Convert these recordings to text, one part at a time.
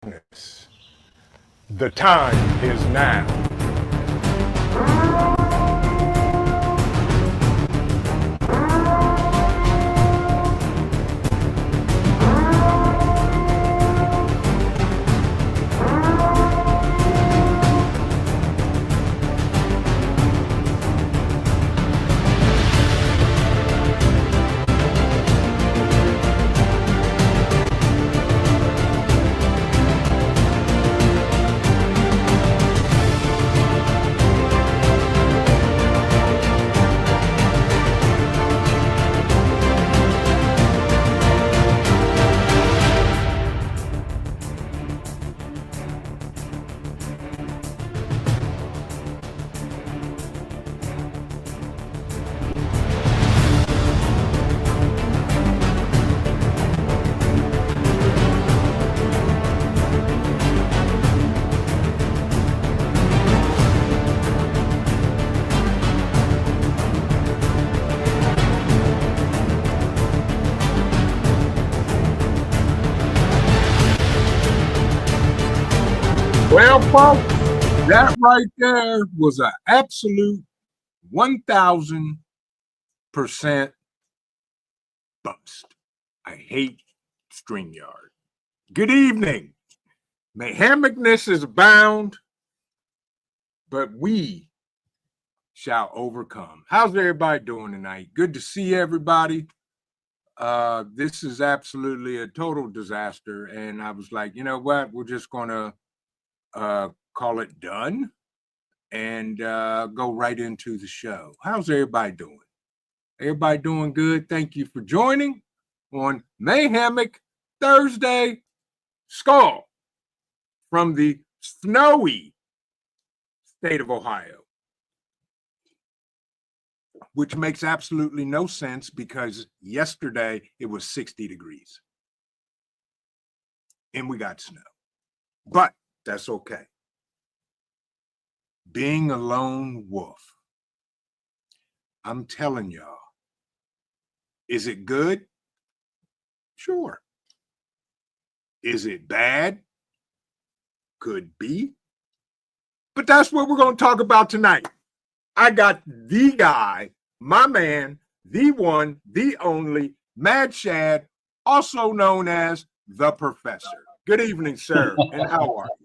Preparedness. The time is now. Well, folks, that right there was an absolute 1,000% bust. I hate StreamYard. Good evening. Mayhemicness is abound, but we shall overcome. How's everybody doing tonight? Good to see everybody. This is absolutely a total disaster. And I was like, you know what? We're just going to call it done and go right into the show. How's everybody doing? Everybody doing good? Thank you for joining on Mayhemic Thursday Skull from the snowy state of Ohio, which makes absolutely no sense because yesterday it was 60 degrees and we got snow, but that's okay. Being a lone wolf, I'm telling y'all, is it good? Sure. Is it bad? Could be. But that's what we're going to talk about tonight. I got the guy, my man, the one, the only, Mad Shad, also known as the Professor. Good evening, sir, and how are you?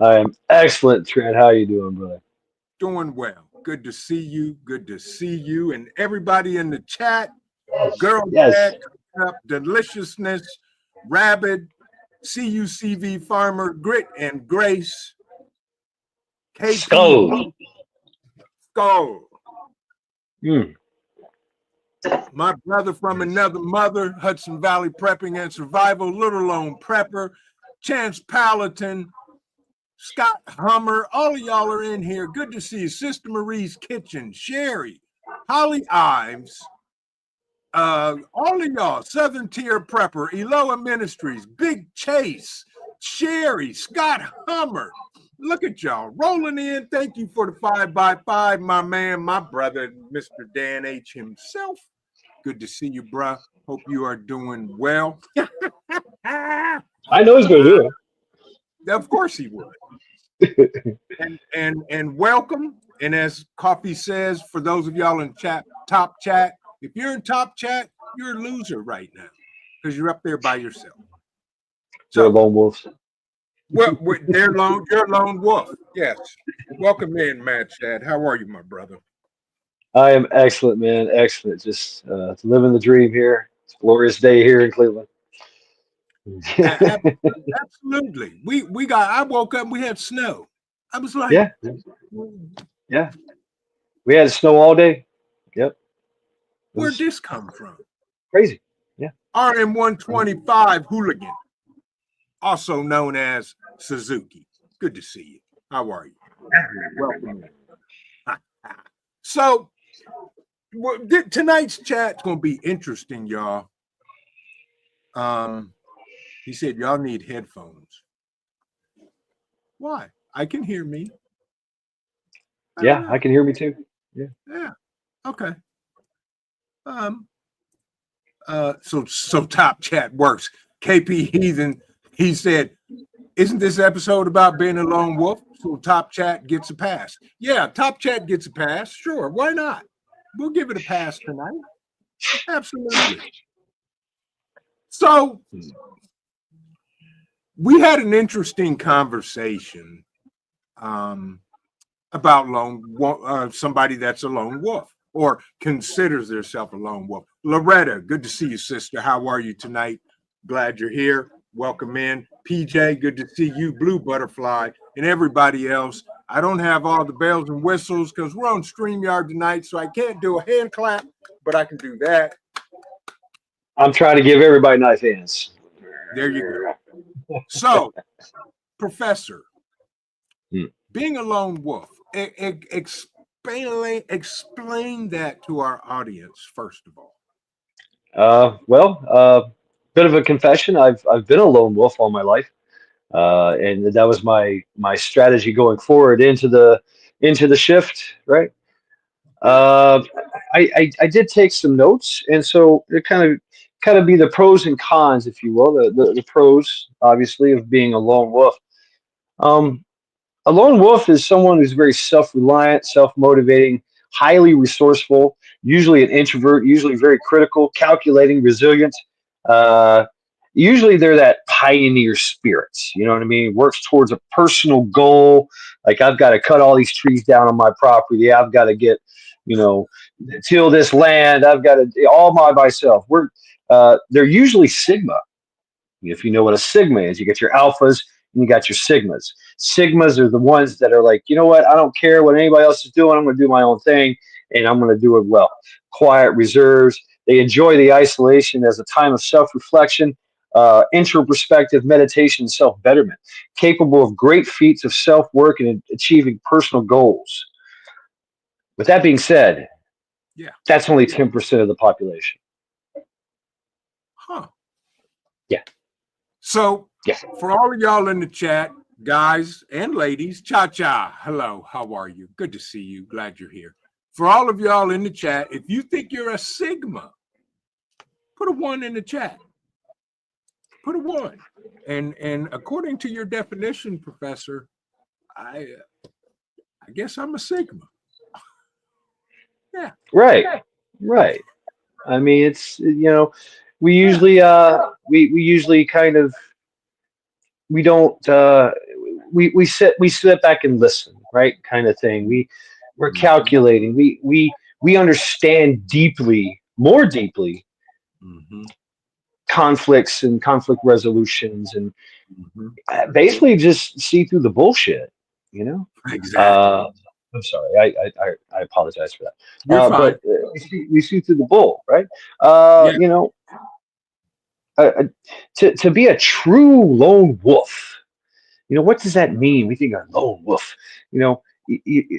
I am excellent, Trent. How you doing, brother? Doing well. Good to see you. Good to see you. And everybody in the chat, Girl Dad, Deliciousness, Rabid, CUCV Farmer, Grit and Grace, KP, Skull. My brother from another mother, Hudson Valley Prepping and Survival, Little Lone Prepper, Chance Paladin, Scott Hummer, all of y'all are in here. Good to see you. Sister Marie's Kitchen, Sherry, Holly Ives, all of y'all, Southern Tier Prepper, Eloa Ministries, Big Chase, Sherry, Scott Hummer. Look at y'all rolling in. Thank you for the 5x5, my man, my brother, Mr. Dan H. himself. Good to see you, bruh. Hope you are doing well. I know he's going to do it. Of course he would. and welcome. And as Coffee says, for those of y'all in top chat, if you're in top chat, you're a loser right now because you're up there by yourself. So, you're a lone wolf. Well, you're a lone wolf. Yes. Welcome in, Mad Shad. How are you, my brother? I am excellent, man. Excellent. Just living the dream here. It's a glorious day here in Cleveland. Absolutely. I woke up and we had snow. I was like, yeah. We had snow all day. Yep. Where'd this come from? Crazy. Yeah. RM125 Hooligan, also known as Suzuki. Good to see you. How are you? Welcome. So tonight's chat's gonna be interesting, y'all. He said y'all need headphones. Why? I can hear me. Yeah, I can hear me too. Yeah. Yeah. Okay. So top chat works. KP Heathen He said, isn't this episode about being a lone wolf? So Top Chat gets a pass. Yeah, Top Chat gets a pass. Sure, why not? We'll give it a pass tonight. Absolutely. So we had an interesting conversation about somebody that's a lone wolf or considers themselves a lone wolf. Loretta, good to see you, sister. How are you tonight? Glad you're here. Welcome in. PJ, good to see you. Blue Butterfly and everybody else. I don't have all the bells and whistles because we're on StreamYard tonight, so I can't do a hand clap, but I can do that. I'm trying to give everybody nice hands. There you go. So, Professor, being a lone wolf, explain that to our audience, first of all. Bit of a confession. I've been a lone wolf all my life, and that was my strategy going forward into the shift. Right. Uh, I did take some notes, and so it kind of be the pros and cons, if you will. The pros, obviously, of being a lone wolf. Um, a lone wolf is someone who's very self-reliant, self-motivating, highly resourceful, usually an introvert, usually very critical, calculating, resilient. Uh, Usually they're that pioneer spirit. You know what I mean? Works towards a personal goal. Like I've got to cut all these trees down on my property. I've got to get, you know, till this land. I've got to all by myself. They're usually Sigma. If you know what a sigma is, you get your alphas and you got your sigmas. Sigmas are the ones that are like, you know what, I don't care what anybody else is doing. I'm going to do my own thing and I'm going to do it well. Quiet reserves. They enjoy the isolation as a time of self reflection, introspective meditation, self betterment, capable of great feats of self work and achieving personal goals. With that being said, Yeah. that's only 10% of the population. Huh. Yeah. So, Yeah. for all of y'all in the chat, guys and ladies, cha-cha, hello, how are you? Good to see you. Glad you're here. For all of y'all in the chat, if you think you're a Sigma, put a 1 in the chat. Put a 1. And according to your definition, Professor, I guess I'm a Sigma. Yeah. Right. Right. I mean, it's we usually we usually kind of we don't we sit back and listen, right? Kind of thing. We're calculating. We understand deeply, more deeply, conflicts and conflict resolutions, and basically just see through the bullshit. You know. Exactly. I'm sorry. I apologize for that. You're fine. But we see through the bull, right? Yeah. You know, to be a true lone wolf, you know, what does that mean? We think a lone wolf, you know,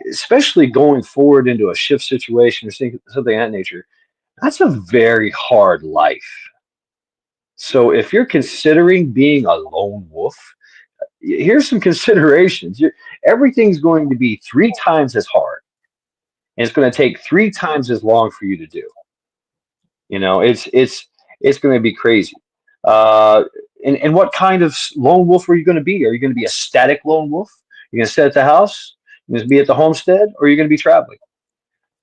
especially going forward into a shift situation or something of that nature. That's a very hard life. So if you're considering being a lone wolf, here's some considerations. Everything's going to be 3 times as hard, and it's going to take 3 times as long for you to do. You know, it's going to be crazy. Uh, and what kind of lone wolf are you going to be? Are you going to be a static lone wolf? You're going to sit at the house? You're going to be at the homestead, or are you going to be traveling?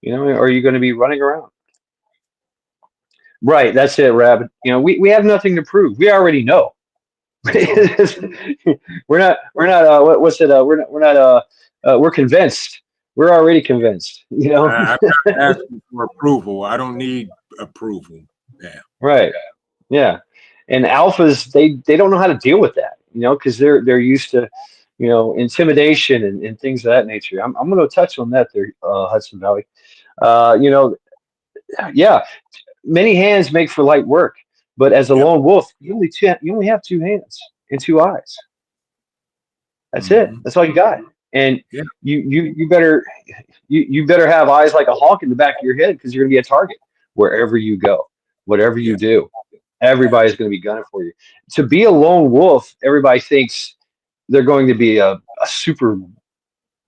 You know, or are you going to be running around? Right, that's it, Rabbit. You know, we have nothing to prove. We already know. we're not what's it we're convinced. We're already convinced, you know. I'm not asking for approval. I don't need approval. Yeah. Right. Yeah. And alphas, they don't know how to deal with that, you know, because they're used to, you know, intimidation and things of that nature. I'm going to touch on that there, Hudson Valley. You know, yeah, many hands make for light work, but as a Yep. lone wolf, you only have 2 hands and 2 eyes. That's it. That's all you got. And Yeah. you better you better have eyes like a hawk in the back of your head because you're going to be a target wherever you go, whatever you Yeah. do. Everybody's going to be gunning for you. To be a lone wolf, everybody thinks they're going to be a super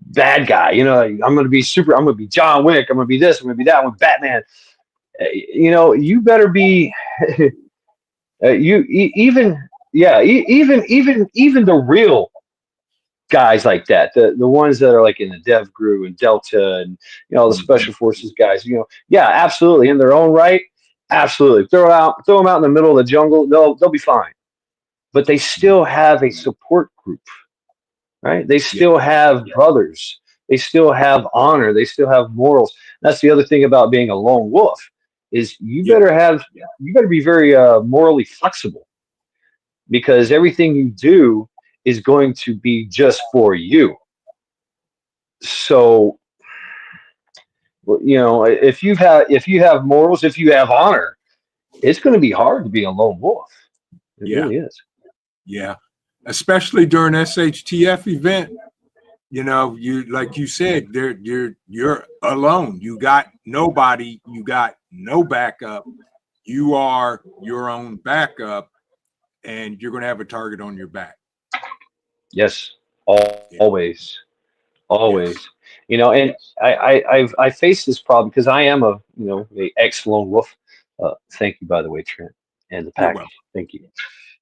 bad guy. You know, like, I'm going to be super. I'm going to be John Wick. I'm going to be this. I'm going to be that. I'm going to be Batman. You know, you better be. Even yeah, even the real guys like that, the ones that are like in the Dev Gru and Delta and the Mhm. special forces guys, yeah, absolutely in their own right, absolutely throw them out in the middle of the jungle, they'll be fine. But they still have a support group, right? They Yeah, still have brothers. They still have honor. They still have morals. That's the other thing about being a lone wolf is yeah, you better be very morally flexible because everything you do is going to be just for you. So, if you have morals, if you have honor, it's going to be hard to be a lone wolf. It yeah, really is. yeah. Especially during SHTF event, you like you said, you're alone. You got nobody. You got no backup. You are your own backup, and you're going to have a target on your back. Yes, Yeah. always. Yes. Always, and I face this problem because I am a ex lone wolf. Thank you, by the way, Trent, and the You're package. welcome. Thank you.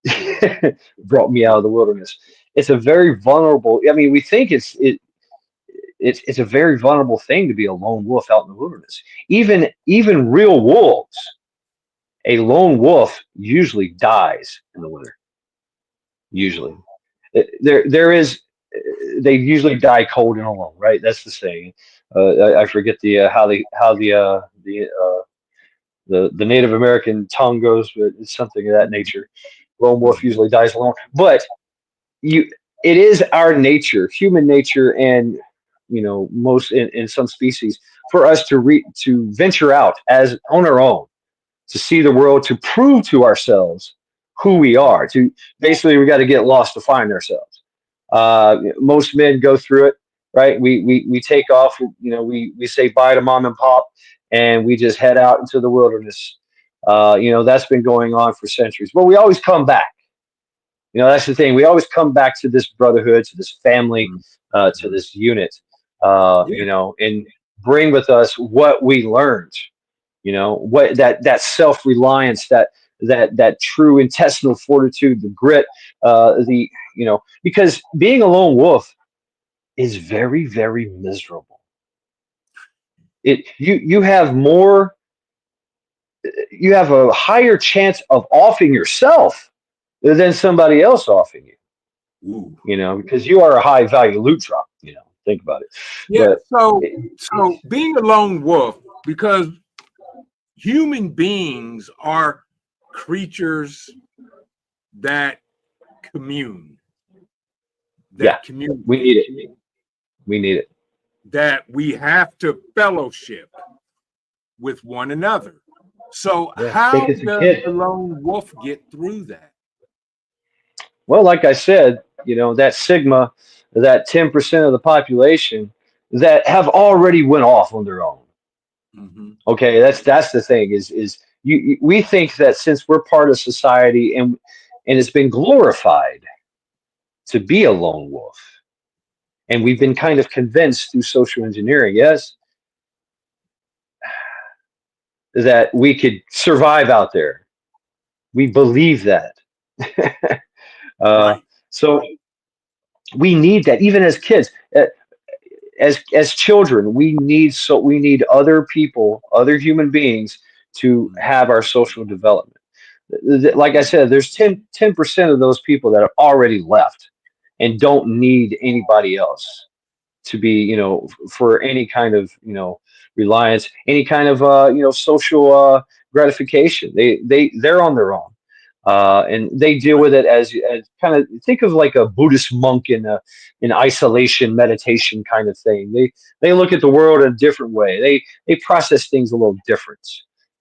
You're welcome. Brought me out of the wilderness. It's a very vulnerable. I mean, we think it's a very vulnerable thing to be a lone wolf out in the wilderness. Even real wolves, a lone wolf usually dies in the winter. Usually, there is they usually die cold and alone, right? That's the saying. I forget the Native American tongue goes, but it's something of that nature. Lone wolf Mhm. usually dies alone, but you it is our nature, human nature, and most in some species for us to venture out as on our own to see the world, to prove to ourselves who we are. To basically, we got to get lost to find ourselves. Most men go through it, right? We take off. We say bye to mom and pop, and we just head out into the wilderness. That's been going on for centuries, but we always come back. That's the thing. We always come back to this brotherhood, to this family, to Mhm. this unit, Yeah. and bring with us what we learned. What that self reliance, that true intestinal fortitude, the grit, because being a lone wolf is very, very miserable. You have a higher chance of offing yourself than somebody else offing you. Ooh. Because you are a high value loot drop. Think about it. Yeah. But So, it, so being a lone wolf, because human beings are creatures that commune, yeah, that we need communicate, it. We need it. that we have to fellowship with one another. So, Yeah, think how as a does kid. the lone wolf get through that? Well, like I said, that sigma, that 10% of the population that have already went off on their own. Mm-hmm. Okay, that's the thing is we think that since we're part of society and it's been glorified to be a lone wolf, and we've been kind of convinced through social engineering, yes, that we could survive out there. We believe that. uh, Right. so we need that even as kids. As children, we need other people, other human beings to have our social development. Like I Mm-hmm. said, there's 10% of those people that have already left and don't need anybody else to be, for any kind of, reliance, any kind of, social gratification. They're on their own. And they deal with it as kind of think of like a Buddhist monk in isolation meditation kind of thing. They look at the world in a different way. They process things a little different,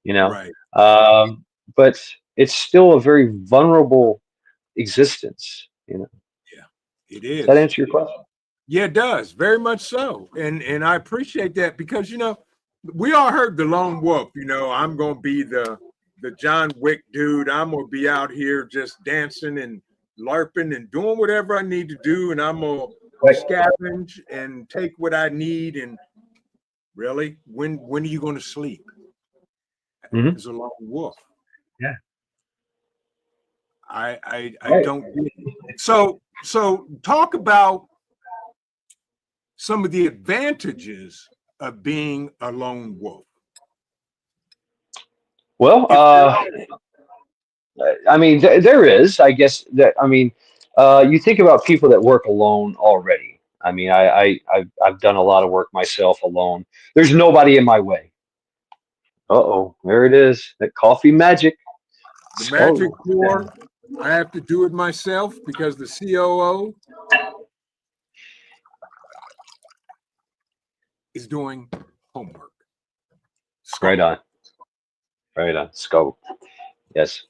you know. Right. Um, but it's still a very vulnerable existence. Yeah. It Does that is. answer your question? Yeah, it does. Very much so. And I appreciate that because we all heard the lone wolf, I'm gonna be the John Wick dude. I'm gonna be out here just dancing and LARPing and doing whatever I need to do, and I'm gonna Right. scavenge and take what I need. And really, when are you gonna sleep Hmm. as a lone wolf? Yeah. I Right. don't. So talk about some of the advantages of being a lone wolf. Well, If there, I mean, there is, I guess that, I mean, you think about people that work alone already. I mean, I've done a lot of work myself alone. There's nobody in my way. Uh-oh, there it is. That coffee magic. the magic Skull. pour, I have to do it myself because the COO is doing homework. Right Skull. on. Right on. Skull. Yes.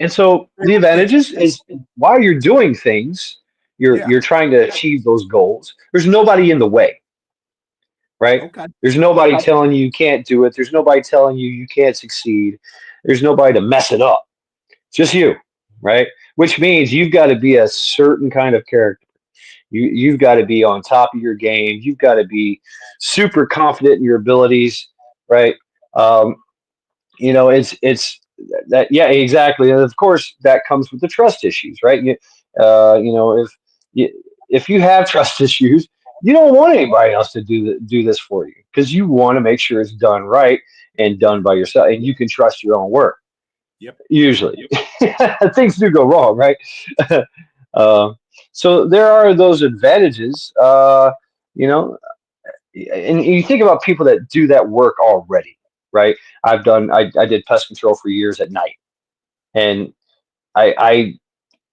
And so the advantages is while you're doing things, Yeah. you're trying to achieve those goals. There's nobody in the way, right? Okay. There's nobody telling you you can't do it. There's nobody telling you you can't succeed. There's nobody to mess it up. It's just you, right? Which means you've got to be a certain kind of character. You've got to be on top of your game. You've got to be super confident in your abilities, right? Um, it's that, yeah, exactly. And of course that comes with the trust issues, right? If you if you have trust issues, you don't want anybody else to do this for you because you want to make sure it's done right and done by yourself, and you can trust your own work. Yep. Usually things do go wrong, right? uh, so there are those advantages, you know and you think about people that do that work already, right? I did pest control for years at night, and I,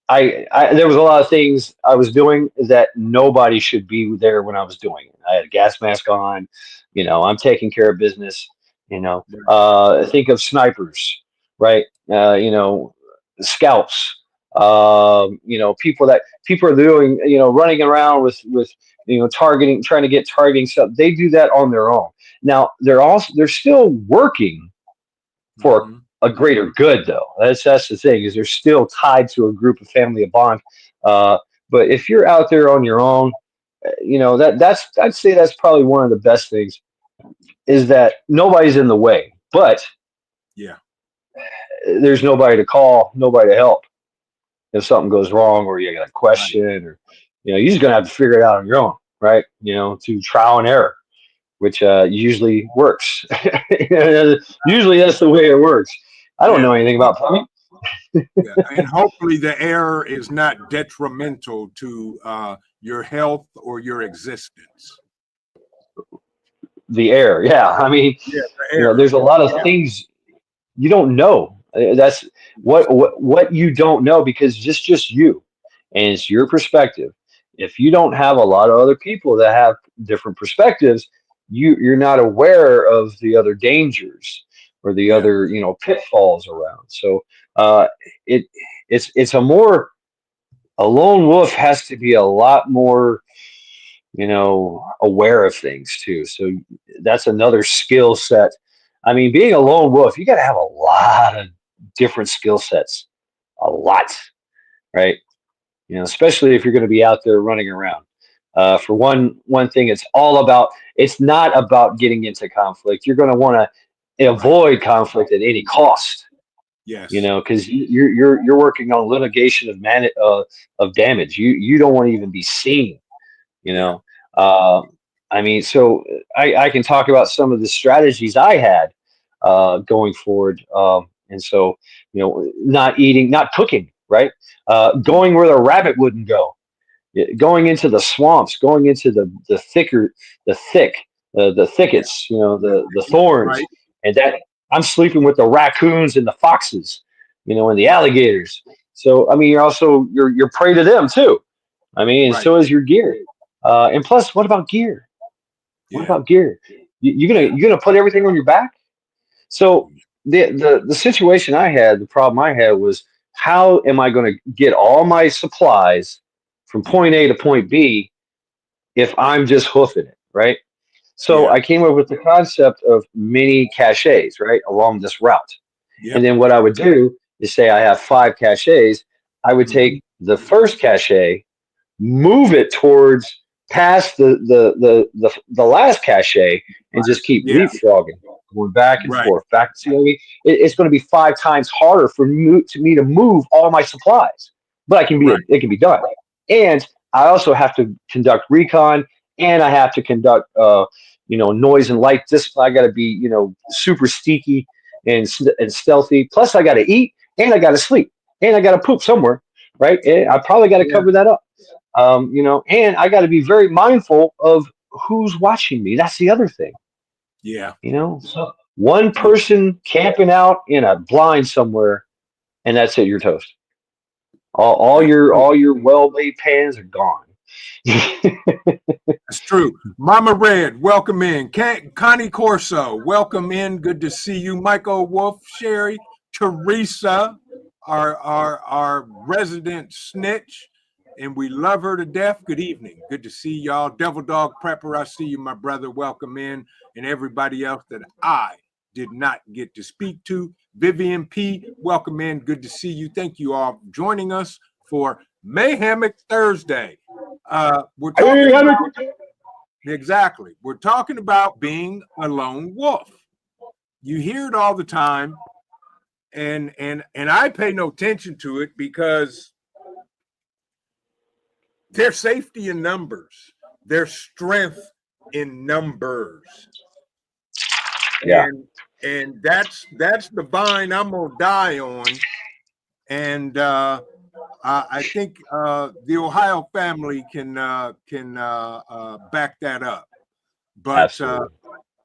there was a lot of things I was doing that nobody should be there when I was doing it. I had a gas mask on, I'm taking care of business, think of snipers, right? Scouts, people are doing, running around with, targeting, trying to get targeting stuff. They do that on their own. Now they're still working for Mm-hmm. a greater good, though. That's the thing, is they're still tied to a group, of family, a bond. Uh, but if you're out there on your own, that's I'd say that's probably one of the best things, is that nobody's in the way, but Yeah. there's nobody to call, nobody to help if something goes wrong, or you got a Right. question, or you're just gonna have to figure it out on your own, right? Through trial and error, which usually works. Usually that's the way it works. I don't Yeah. know anything about plumbing. Yeah. And hopefully the error is not detrimental to your health or your existence. The air, yeah. I mean, Yeah. The error. there's a lot of things you don't know. That's what you don't know, because it's just you, and it's your perspective. If you don't have a lot of other people that have different perspectives, you're not aware of the other dangers or the Yeah. other pitfalls around. So uh, it it's a lone wolf has to be a lot more aware of things too. So that's another skill set. I mean, being a lone wolf, you got to have a lot of different skill sets, a lot, right? Especially if you're going to be out there running around. For one thing, it's not about getting into conflict. You're going to want to Right. avoid conflict at any cost, Yes. because you're working on litigation of damage. You don't want to even be seen, you Yeah. know. Uh, I mean, so I can talk about some of the strategies I had going forward. And so, not eating, not cooking, right? Going where the rabbit wouldn't go, going into the swamps, going into the thick, the Yeah. thickets, the thorns, Right. and that I'm sleeping with the raccoons and the foxes, and the Right. alligators. So, I mean, you're prey to them too. I mean, and Right. so is your gear. And plus, what about gear? What Yeah. about gear? Yeah. You're gonna put everything on your back? So the situation I had, the problem I had was, how am I going to get all my supplies from Yeah. point A to point B if I'm just hoofing it, right? So Yeah. I came up with the concept of mini caches, right, along this route. And Yep. then what I would do is, say I have 5 caches, I would Hmm. take the first cache, move it towards past the last cachet and just keep Yeah, leapfrogging, going back and right. forth, back. See, it's going to be 5 times harder for me to move all my supplies, but Right. it can be done. And I also have to conduct recon, and I have to conduct noise and light discipline. I got to be super sneaky and stealthy. Plus, I got to eat, and I got to sleep, and I got to poop somewhere, right? And I probably got to Yeah. cover that up. And I got to be very mindful of who's watching me. That's the other thing. Yeah. So one Yeah. person camping out in a blind somewhere, and that's it. You're toast. That's true. All your well-made pans are gone. That's true. Mama Red, welcome in. Connie Corso, welcome in. Good to see you. Michael Wolf, Sherry, Teresa, our resident snitch, and we love her to death. Good evening. Good to see y'all. Devil Dog Prepper, I see you, my brother. Welcome in, and everybody else that I did not get to speak to. Vivian P, welcome in. Good to see you. Thank you all for joining us for Mayhemic Thursday. We're talking about exactly. We're talking about being a lone wolf. You hear it all the time, and I pay no attention to it because there's safety in numbers. There's strength in numbers. Yeah, And that's the vine I'm gonna die on. And I think the Ohio family can back that up. But absolutely.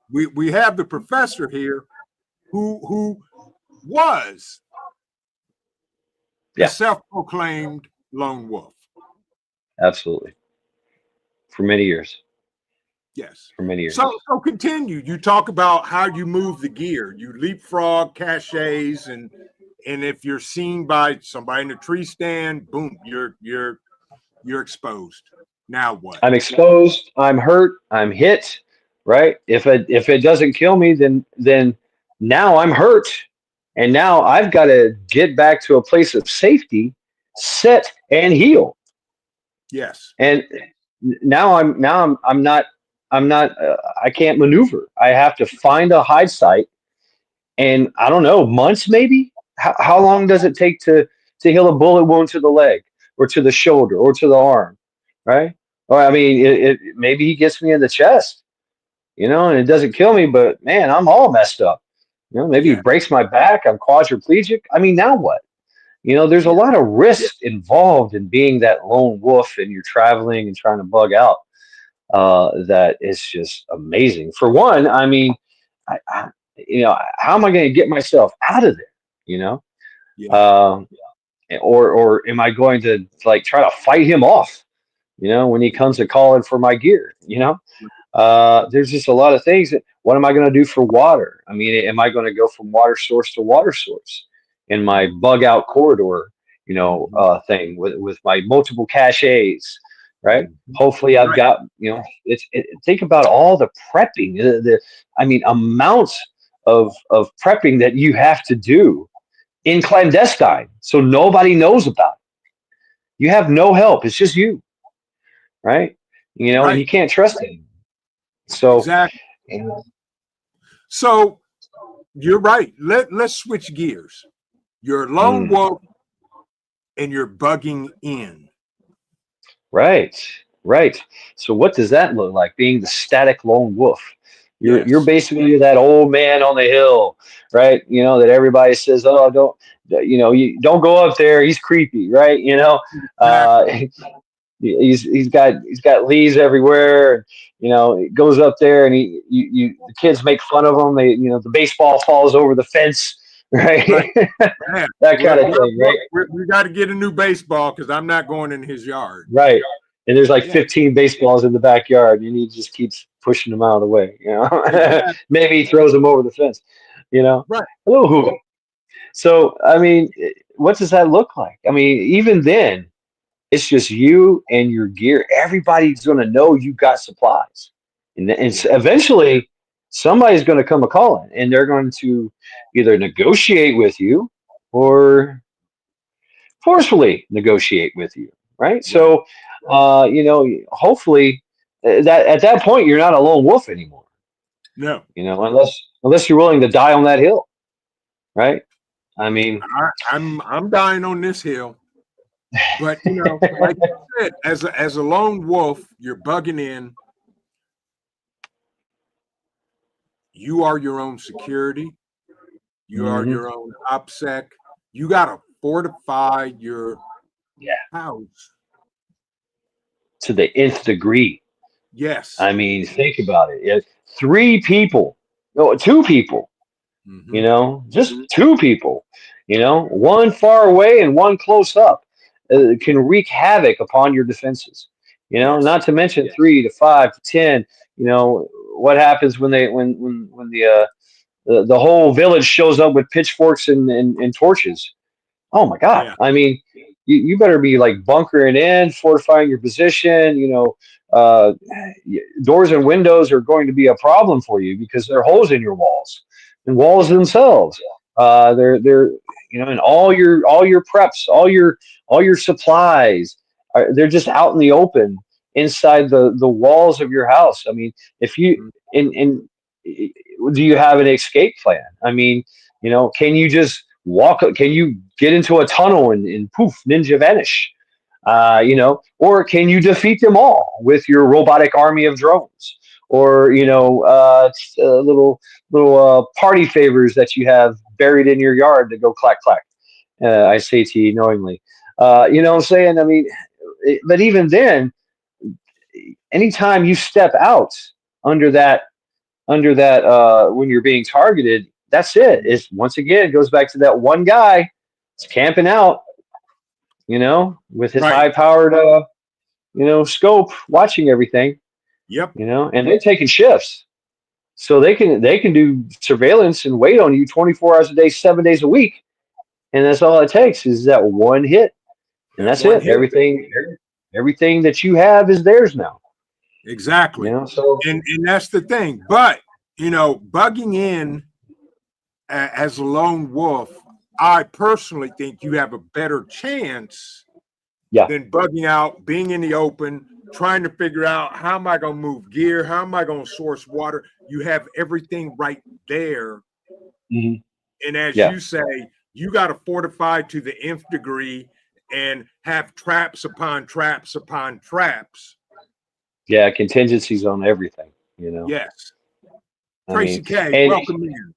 we have the professor here who was a Yeah, self-proclaimed lone wolf. absolutely. For many years. Yes. For many years. So continue. You talk about how you move the gear. You leapfrog caches, and if you're seen by somebody in a tree stand, boom, you're exposed. Now what? I'm exposed. I'm hurt. I'm hit. Right. If it doesn't kill me, then now I'm hurt, and now I've got to get back to a place of safety, sit and heal. Yes. And I'm not I can't maneuver. I have to find a hide site, and I don't know, months maybe. How long does it take to heal a bullet wound to the leg or to the shoulder or to the arm, right? Or I mean, maybe he gets me in the chest, and it doesn't kill me, but man, I'm all messed up. Maybe he Yeah. breaks my back. I'm quadriplegic. I mean, now what? There's a Yeah. lot of risk involved in being that lone wolf, and you're traveling and trying to bug out. That is just amazing. For one, I mean, how am I going to get myself out of there? You know, Yeah. um, or am I going to like try to fight him off? When he comes to calling for my gear. There's just a lot of things. What am I going to do for water? I mean, am I going to go from water source to water source in my bug out corridor? Thing with my multiple caches, right? Hopefully, I've Right. got think about all the prepping, I mean, amounts of prepping that you have to do in clandestine, so nobody knows about it. You have no help. It's just you, right? And Right. you can't trust it. So, Exactly. So you're right. Let's switch gears. You're a lone mm, wolf and you're bugging in. right, right. So, what does that look like? Being the static lone wolf. You're Yes. basically that old man on the hill, right? That everybody says, "Oh, you don't go up there. He's creepy," right? Uh, Exactly. he's got leaves everywhere. He goes up there, and the kids make fun of him. The baseball falls over the fence, right? Right. Man, That kind of thing, right? we got to get a new baseball because I'm not going in his yard. Right. And there's like Yeah. 15 baseballs in the backyard, and he just keeps pushing them out of the way. Exactly. Maybe he throws them over the fence. Right. Hello, Hoover. So, I mean, what does that look like? I mean, even then, it's just you and your gear. Everybody's going to know you got supplies, Yeah. eventually, somebody's going to come a calling, and they're going to either negotiate with you or forcefully negotiate with you, right? Right. So, hopefully. that at that point you're not a lone wolf anymore. No, Unless you're willing to die on that hill, right? I mean, I'm dying on this hill. But like you said, as a lone wolf, you're bugging in. You are your own security. You are mhm. your own OPSEC. You got to fortify your Yeah, house. to the nth degree. Yes. I mean, think about it. Three people, no, two people, Hmm. just two people, one far away and one close up, can wreak havoc upon your defenses. Yes. Not to mention 3 to 5 to 10. What happens when the whole village shows up with pitchforks and torches? Oh my God. Yeah. I mean, you better be like bunkering in, fortifying your position. Doors and windows are going to be a problem for you because there are holes in your walls and walls Yeah. themselves. They're and all your preps, all your supplies they're just out in the open inside the walls of your house. I mean, if you Mhm. in do you have an escape plan? I mean, can you just walk? Can you get into a tunnel and poof, ninja vanish? Or can you defeat them all with your robotic army of drones? Or little party favors that you have buried in your yard that go clack clack. I say to you knowingly. You know what I'm saying? I mean, but even then, anytime you step out under that when you're being targeted, that's it. It's once again it goes back to that one guy. It's camping out, with his Right. high powered scope, watching everything, Yep. and they're taking shifts. So they can do surveillance and wait on you 24 hours a day, 7 days a week, and that's all it takes is that one hit, and That that's one it. hit. Everything that you have is theirs now. Exactly. So And that's the thing. But, bugging in as a lone wolf, I personally think you have a better chance yeah, than bugging out, being in the open, trying to figure out how am I going to move gear? How am I going to source water? You have everything right there. hmm And as yeah, you say, you got to fortify to the nth degree and have traps upon traps upon traps. yeah. Contingencies on everything. You know, Yes. I mean, Tracy K, and welcome in.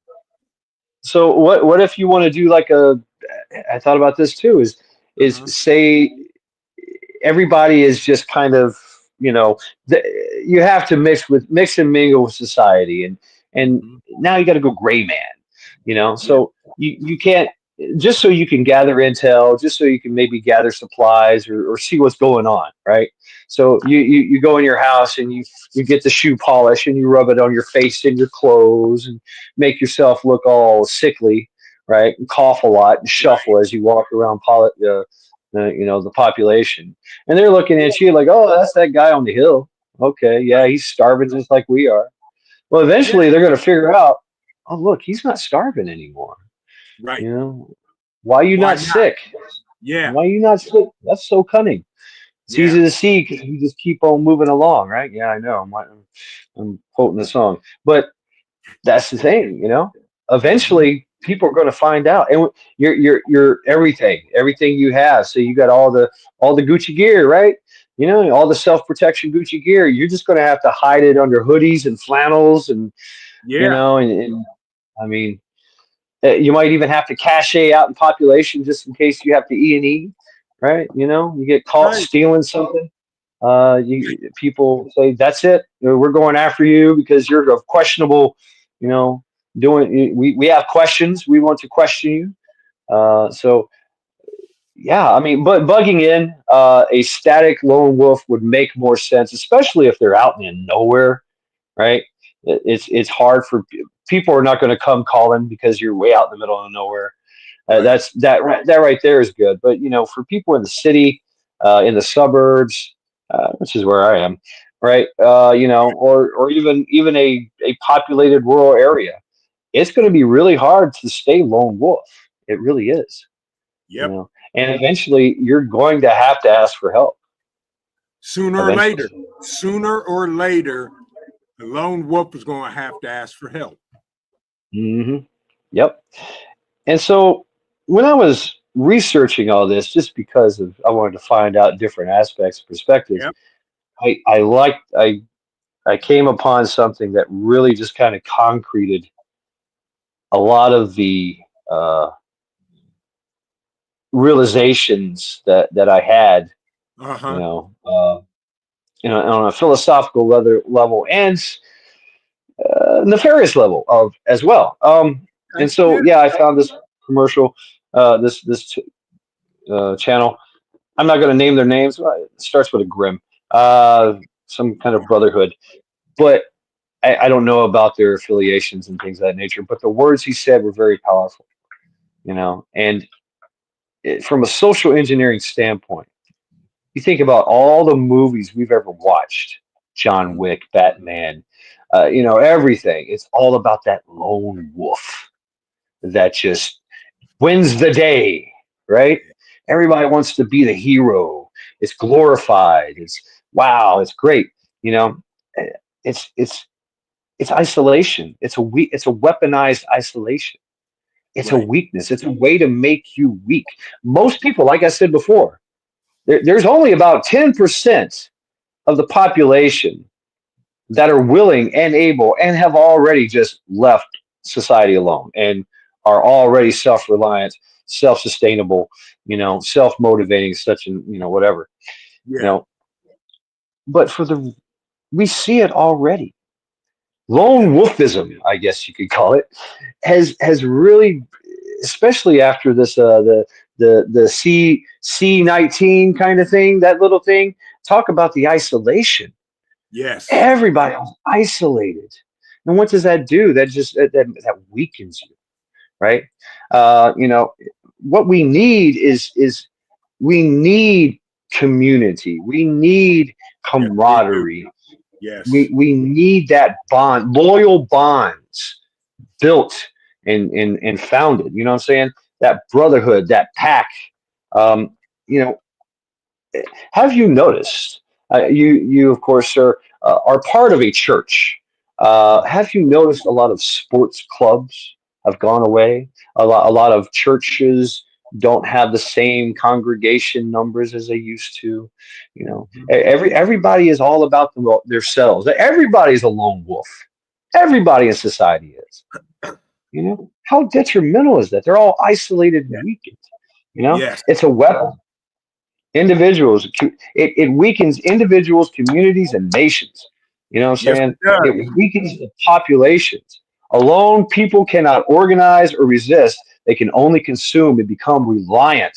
so what if you want to do like I thought about this too, is Uh-huh. say everybody is just kind of you know the, you have to mix and mingle with society, and Mhm. now you got to go gray man, Yeah. so you can't, just so you can gather intel, just so you can maybe gather supplies or see what's going on, right? So you go in your house and you get the shoe polish and you rub it on your face and your clothes and make yourself look all sickly, right? And cough a lot and Right. shuffle as you walk around the population, and they're looking at you like, oh, that's that guy on the hill. Okay, yeah, Right. he's starving just like we are. Well, Yeah. eventually they're going to figure out, oh, look, he's not starving anymore. Right. You know, why are you Why not not? sick? Yeah. Why are you not sick? That's so cunning. It's easy Yeah. to see because you just keep on moving along, right? Yeah, I know. I'm quoting the song, but that's the thing, Hmm. eventually people are going to find out, and your everything you have. So you got all the Gucci gear, right? All the self-protection Gucci gear. You're just going to have to hide it under hoodies and flannels, and Yeah. and I mean, you might even have to cache out in population just in case you have to E&E, right? You get caught Right. stealing something. People say that's it. We're going after you because you're of questionable, you know, doing. We have questions. We want to question you. So yeah, I mean, but bugging in a static lone wolf would make more sense, especially if they're out in nowhere, right? It's hard for people are not going to come calling because you're way out in the middle of nowhere. Right. That right there is good. But for people in the city, in the suburbs, which is where I am, right? Or even a populated rural area, it's going to be really hard to stay lone wolf. It really is, Yep. and eventually you're going to have to ask for help. eventually. sooner or later, the lone wolf is going to have to ask for help. Yep. And so when I was researching all this, just because of I wanted to find out different aspects, perspectives, Yep. I came upon something that really just kind of concreted a lot of the uh, realizations that I had, you Uh-huh. know, uh, on a philosophical level and nefarious level of as well. And Yeah. so, yeah, I found this commercial, this channel. I'm not going to name their names. It starts with a Grim, some kind of brotherhood, but I don't know about their affiliations and things of that nature. But the words he said were very powerful, and from a social engineering standpoint, you think about all the movies we've ever watched, John Mhm. Wick, Batman, everything. It's all about that lone wolf that just wins the day, right? Everybody wants to be the hero. It's glorified. It's wow. It's great. You know, Eh, it's it's isolation. It's a weaponized isolation. It's a Right. weakness. It's a way to make you weak. Most people, like I said before, there's only about 10% of the population that are willing and able and have already just left society alone and are already self-reliant, self-sustainable, self-motivating, such and whatever, you Yeah. know. But we see it already. Lone Yeah. wolfism, I guess you could call it, has really, especially after this the C19 kind of thing, that little thing. Talk about the isolation. Yes. Everybody was isolated, and what does that do? That weakens you, right? You know, what we need is we need community. We need Yes, we do. camaraderie. Yes. We need that bond, loyal bonds built and founded. You know what I'm saying? That brotherhood, that pack. Um, you know, have you noticed? You of course are part of a church. Have you noticed a lot of sports clubs have gone away? A lot of churches don't have the same congregation numbers as they used to. Mhm. Everybody is all about themselves. Everybody's a lone wolf. Everybody in society is. How detrimental is that? They're all isolated Yeah. and weakened. Yes. It's a weapon. Individuals, it weakens individuals, communities, and nations. You know what I'm Yes, it saying? does. It weakens the populations. Alone, people cannot organize or resist. They can only consume and become reliant.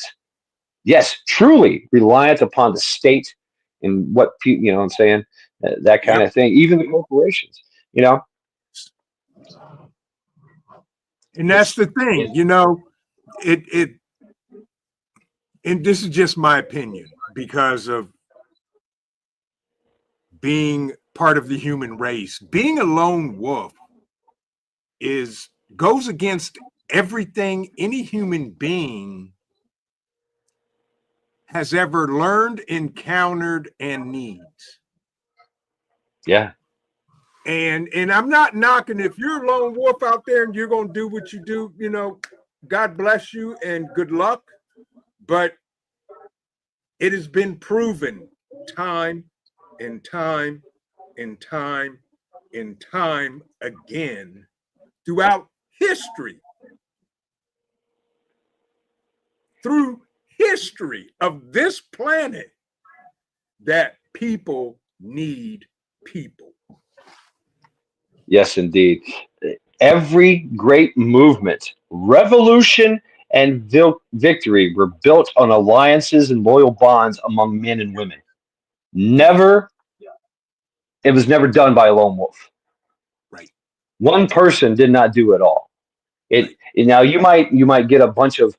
Yes, truly reliant upon the state and what people, you know what I'm saying? That kind Yep. of thing. Even the corporations, you know, And that's it's, the thing, it's it and this is just my opinion because of being part of the human race. Being a lone wolf is goes against everything any human being has ever learned, encountered, and needs. yeah, And I'm not knocking if you're a lone wolf out there and you're gonna do what you do, God bless you and good luck. But it has been proven time and time and time and time again throughout history, through history of this planet, that people need people. yes, indeed. Every great movement, revolution, and victory were built on alliances and loyal bonds among men and women. Yes, Never, it was never done by a lone wolf. right, One person did not do it all. right. Now you might get a bunch of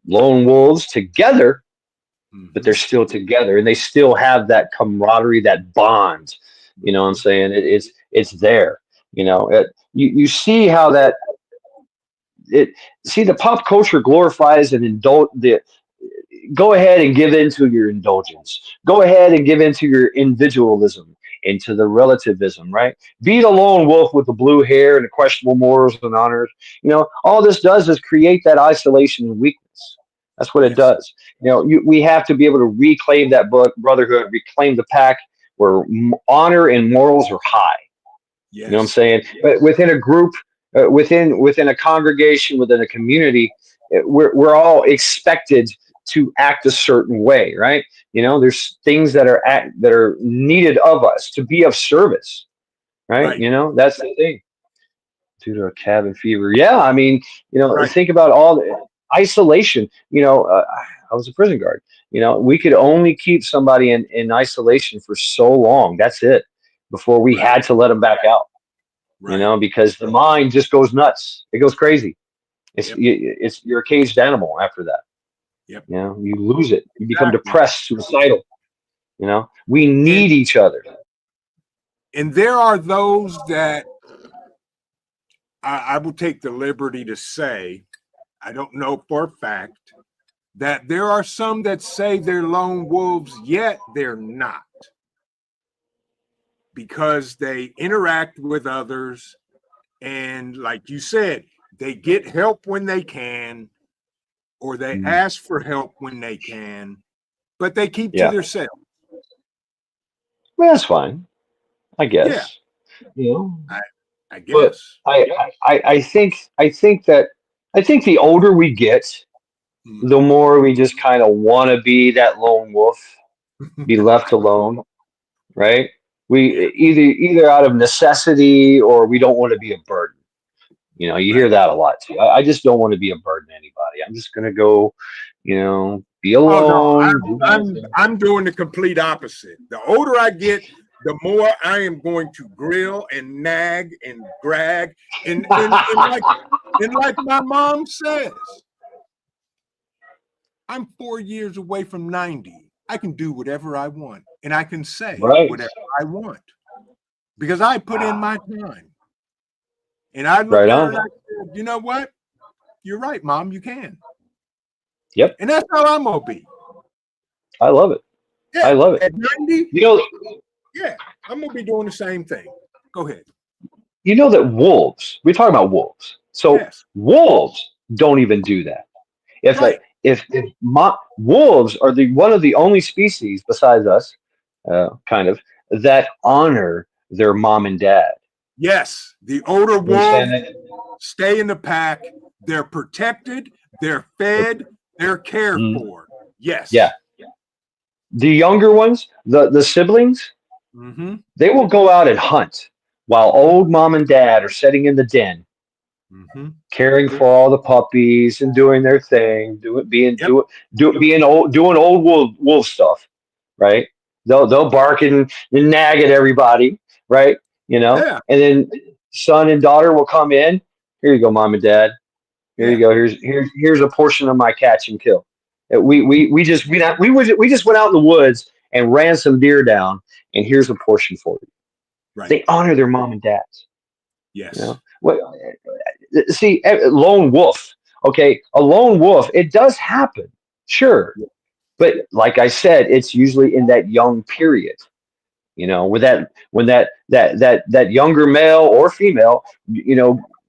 lone wolves together, but they're Mm-hmm. still together and they still have that camaraderie, that bond. You know what I'm Mm-hmm. saying? It's there. You see how it see the pop culture glorifies and go ahead and give in to your indulgence. Go ahead and give in to your individualism, into the relativism, right? Be the lone wolf with the blue hair and the questionable morals and honors. All this does is create that isolation and weakness. That's what it Yes. does. We have to be able to reclaim that brotherhood, reclaim the pack where honor and morals are high. You know what I'm Yes. saying? But within a group, within a congregation, within a community, we're all expected to act a certain way, right? There's things that are needed of us to be of service, right? Right. That's the thing. Due to a cabin fever, yeah. I mean, Right. think about all the isolation. I was a prison guard. We could only keep somebody in isolation for so long. That's it. Before we Right. had to let them back out. Right. Because the mind just goes nuts. It goes crazy. Yep. You're a caged animal after that. Yep. You lose it. You become Exactly. depressed, suicidal. We And need each other. there are those that I will take the liberty to say, I don't know for a fact, that there are some that say they're lone wolves, yet they're not, because they interact with others. And like you said, they get help when they can, or they Mm, ask for help when they can, but they keep to yeah, themselves. well, that's fine, I Yeah, guess. You know, I, I but guess. I think the older we get, the Mhm. more we just kind of want to be that lone wolf, be left alone, right? We Yeah, either out of necessity or we don't want to be a burden. You hear right. that a lot too. I just don't want to be a burden to anybody. I'm just gonna go, be Oh no, alone, do my I'm thing. I'm doing the complete opposite. The older I get, the more I am going to grill and nag and drag, and like my mom says, I'm 4 years away from 90. I can do whatever I want, and I can say Right. whatever I want because I put in Ah, my time. And I looked right at her on. and I said, you know what? You're right, Mom. You can, Yep. and that's how I'm gonna be. I love it. I Yeah, love it. at 90, You know, yeah, I'm gonna be doing the same thing. Go ahead. that wolves. We talk about wolves. So Yes, wolves don't even do that. If a, right. if wolves are the one of the only species besides us, kind of, that honor their mom and dad. Yes, the older You understand wolves that? stay in the pack. They're protected. They're fed. They're cared Mm, for. yeah. Yes. The younger ones, the siblings, Mm-hmm. they will go out and hunt while Mm-hmm. old mom and dad are sitting in the den, Mm-hmm. caring for all the puppies and doing their thing, Yep. doing old wolf stuff, right? They'll bark and nag at everybody, right? Yeah. And then son and daughter will come in. Here you go, mom and dad. Here you Yeah. go. Here's a portion of my catch and kill. We just went out in the woods and ran some deer down, and here's a portion for you. Right. They honor their mom and dads. Yes. What? See, lone wolf. Okay, a lone wolf. It does happen, sure, but like I said, it's usually in that young period. With that when that younger male or female,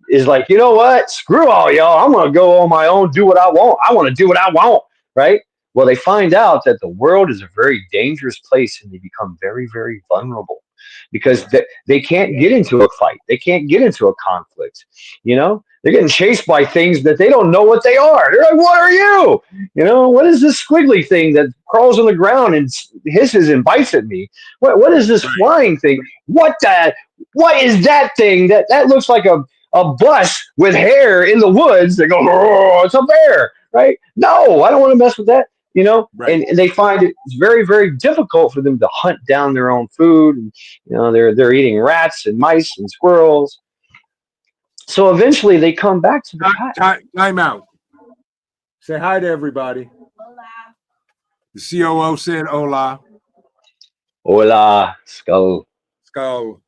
is like, you know what? Screw all y'all. I'm gonna go on my own, do what I want. I want to do what I want, right? Well, they find out that the world is a very dangerous place, and they become very, very vulnerable because Yes. they can't get into a fight. They can't get into a conflict. They're getting chased by things that they don't know what they are. They're like, "What are you? What is this squiggly thing that crawls on the ground and hisses and bites at me? What is this Right. flying thing? What is that thing that looks like a bus with hair in the woods? They go, oh, it's a bear, right? No, I don't want to mess with that. Right. And they find it's very, very difficult for them to hunt down their own food. And, they're eating rats and mice and squirrels. So eventually they come back to the pack. Time out. Say hi to everybody. The COO said hola. Hola, skull. So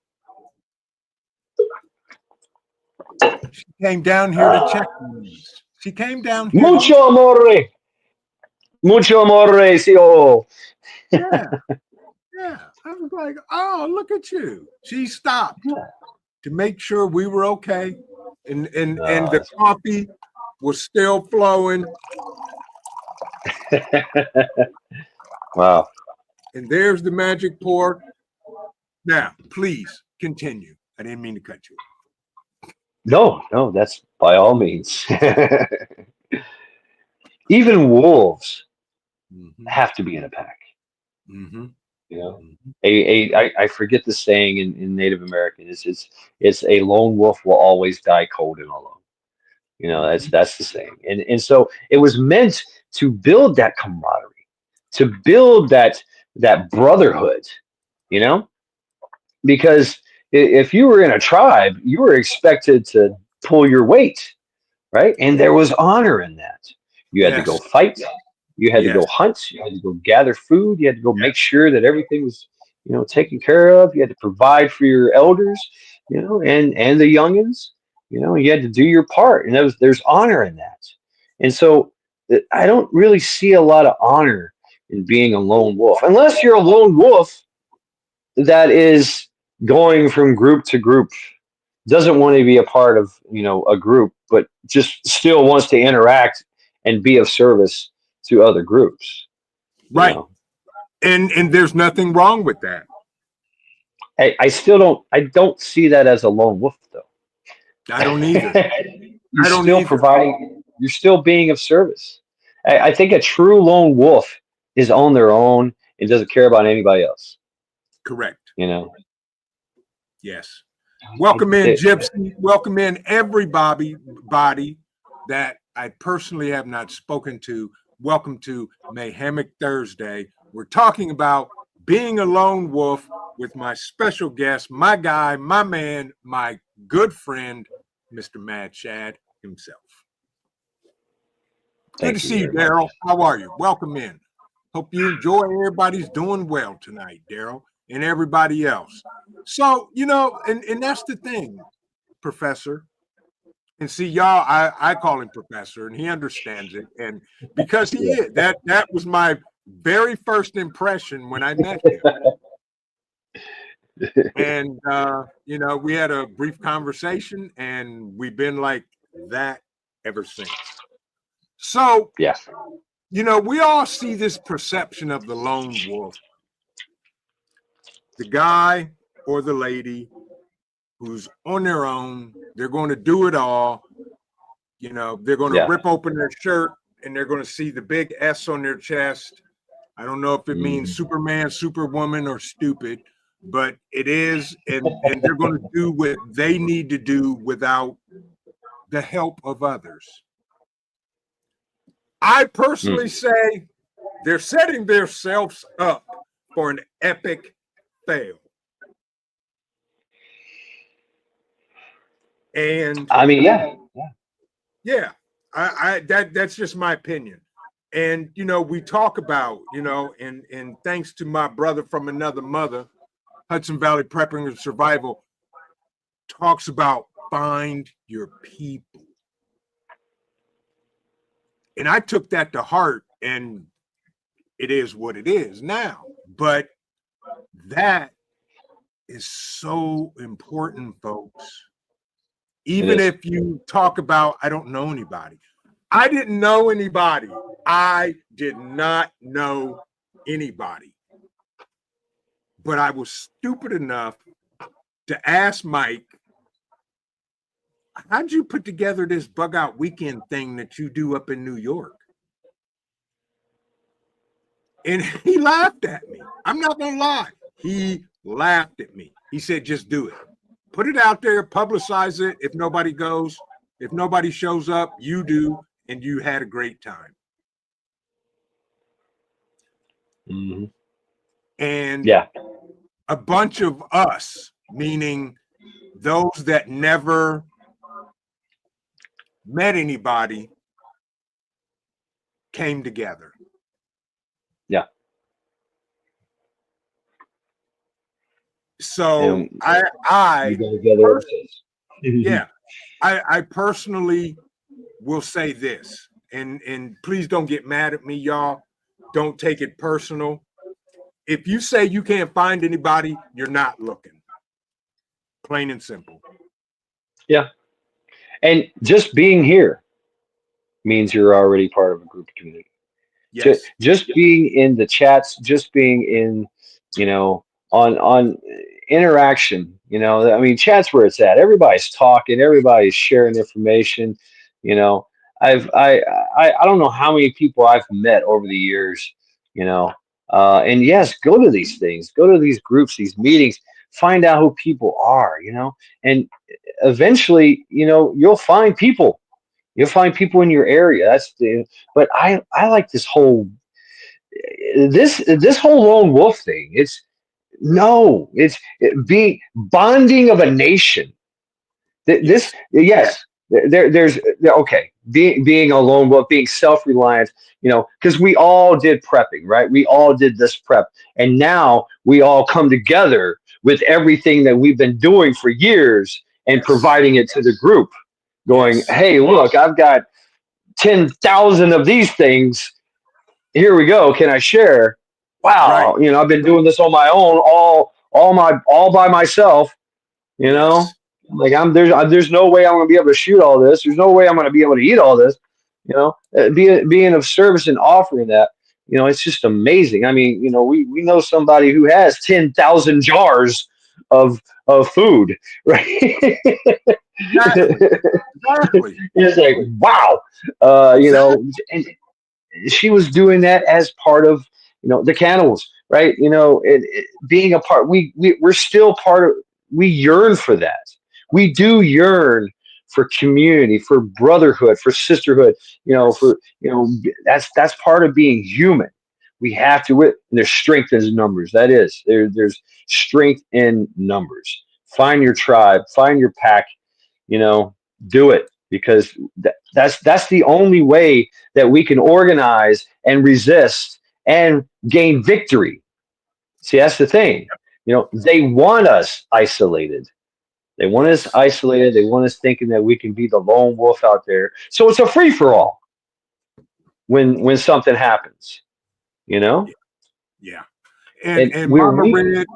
she came down here to check on us. She came down here to Mucho amore. Mucho amor, CEO. Yeah, yeah. I was like, oh, look at you. She stopped to make sure we were okay. And No, the coffee was still flowing. wow. And there's the magic pour. Now, please continue. I didn't mean to cut you. No, no, that's by all means. Even wolves Mm-hmm. have to be in a pack. Mm-hmm. You know, Mm-hmm. I forget the saying in Native American. It's a lone wolf will always die cold and alone. You know, Mm-hmm. that's the saying. And so it was meant to build that camaraderie, to build that brotherhood, you know, because if you were in a tribe, you were expected to pull your weight, right? And there was honor in that. You had to go Yes. fight, you had to Yes. go hunt, you had to go gather food, you had to go Yes. make sure that everything was, taken care of. You had to provide for your elders, and the youngins. You had to do your part, and there's honor in that. And so I don't really see a lot of honor in being a lone wolf, unless you're a lone wolf that is going from group to group, doesn't want to be a part of a group, but just still wants to interact and be of service to other groups. you Right. know And there's nothing wrong with that. I still don't see that as a lone wolf I don't either. though. You're I don't still either. providing, you're still being of service. I think a true lone wolf is on their own and doesn't care about anybody else Correct. you know Yes. Welcome in, It- Gypsy. Welcome in everybody body that I personally have not spoken to. Welcome to Mayhemic Thursday. We're talking about being a lone wolf with my special guest, my guy, my man, my good friend, Mr. Mad Shad himself. Good to thank you see you, very much. Daryl. How are you? Welcome in. Hope you enjoy. Everybody's doing well tonight, Daryl, and everybody else. So, and that's the thing, Professor. And see, y'all, I call him Professor, and he understands it. And because he Yeah. is, that was my very first impression when I met him. And we had a brief conversation, and we've been like that ever since. So, Yeah. we all see this perception of the lone wolf, the guy or the lady who's on their own. They're going to do it all. They're going to Yeah. rip open their shirt and they're going to see the big S on their chest. I don't know if it means Mhm. Superman, Superwoman, or stupid, but it is. And they're going to do what they need to do without the help of others. I personally say they're setting themselves up for an epic fail. And I mean, yeah. yeah, that's just my opinion. And we talk about, and thanks to my brother from another mother, Hudson Valley Prepping and Survival talks about find your people. And I took that to heart, and it is what it is now. But that is so important, folks. It Even is. if you talk about, I don't know anybody. I didn't know anybody. I did not know anybody. But I was stupid enough to ask Mike, how'd you put together this bug out weekend thing that you do up in New York? And he laughed at me. I'm not going to lie. He laughed at me. He said, just do it. Put it out there, publicize it. If nobody goes, if nobody shows up, you do, and you had a great time. Mm-hmm. And Yeah. a bunch of us, meaning those that never met anybody, came together. Yeah. So And I you go together ever since. yeah, I personally will say this, and please don't get mad at me, y'all. Don't take it personal. If you say you can't find anybody, you're not looking. Plain and simple. Yeah. And just being here means you're already part of a group community. Just, Yes. just being in the chats, just being in, you know, on interaction, I mean, chat's where it's at. Everybody's talking, everybody's sharing information. You know, I don't know how many people I've met over the years, you know, and yes, go to these things, go to these groups, these meetings, find out who people are, and eventually, you'll find people in your area. But I like this whole lone wolf thing. It's being bonding of a nation. This, Yes. yes, okay, being a lone wolf, being self-reliant, because we all did prepping, right? We all did this prep, and now we all come together with everything that we've been doing for years and Yes. providing it to the group, going, Yes. hey, look, I've got 10,000 of these things. Here we go. Can I share? Right. Wow, I've been doing this on my own, all by myself. You know, Yes. like there's no way I'm going to be able to shoot all this. There's no way I'm going to be able to eat all this. Being of service and offering that. It's just amazing. I mean, we know somebody who has 10,000 jars of food, right? Exactly. Exactly. It's like, wow, Exactly. and she was doing that as part of the cannibals, right? Being a part, we're still part of. We yearn for that. We do yearn for community, for brotherhood, for sisterhood. Yes. For that's part of being human. We have to. And there's strength in numbers. That is there's strength in numbers. Find your tribe. Find your pack. you know do it, because that's the only way that we can organize and resist and gain victory. See, that's the thing. They want us isolated. They want us Yes. isolated. They want us thinking that we can be the lone wolf out there, so it's a free for all when something happens you know Yeah. Yeah. And and and we're Mama weak. Red,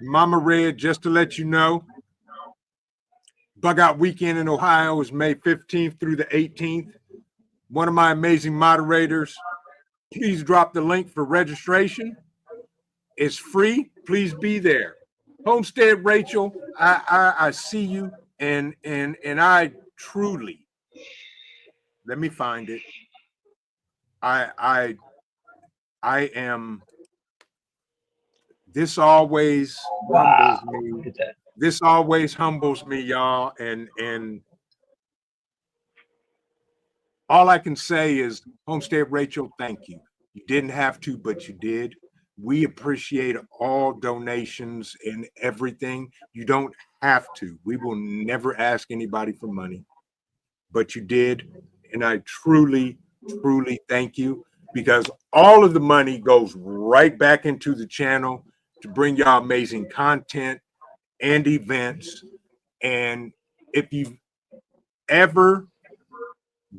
Mama Red, just to let you know, Bug Out Weekend in Ohio is May 15th through the 18th. One of my amazing moderators, please drop the link for registration. It's free. Please be there. Homestead Rachel, I see you, and I truly, let me find it. I I I am, this always Wow, humbles me. look at that. This always humbles me, y'all. And all I can say is, Homestead Rachel, thank you. You didn't have to, but you did. We appreciate all donations and everything. You don't have to. We will never ask anybody for money, but you did. And I truly, truly thank you, because all of the money goes right back into the channel to bring y'all amazing content and events. And if you've ever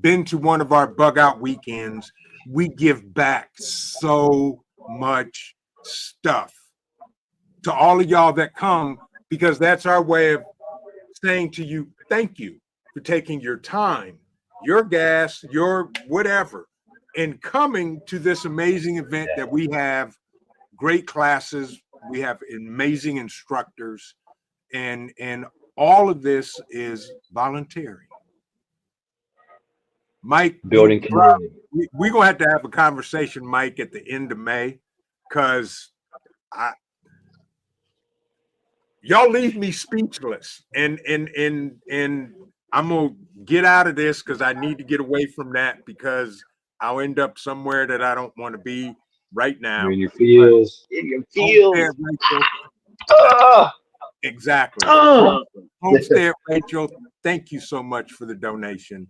been to one of our bug out weekends, we give back so much stuff to all of y'all that come, because that's our way of saying to you, thank you for taking your time, your gas, your whatever, and coming to this amazing event that we have. Great classes, we have amazing instructors, and all of this is voluntary. Mike, Building community. we're gonna have to have a conversation, Mike, at the end of May, because I y'all leave me speechless, and I'm gonna get out of this because I need to get away from that, because I'll end up somewhere that I don't want to be right You're now. in your But feels. In your Homestead feels. Rachel, Ah, exactly. ah. Homestead Rachel, thank you so much for the donation.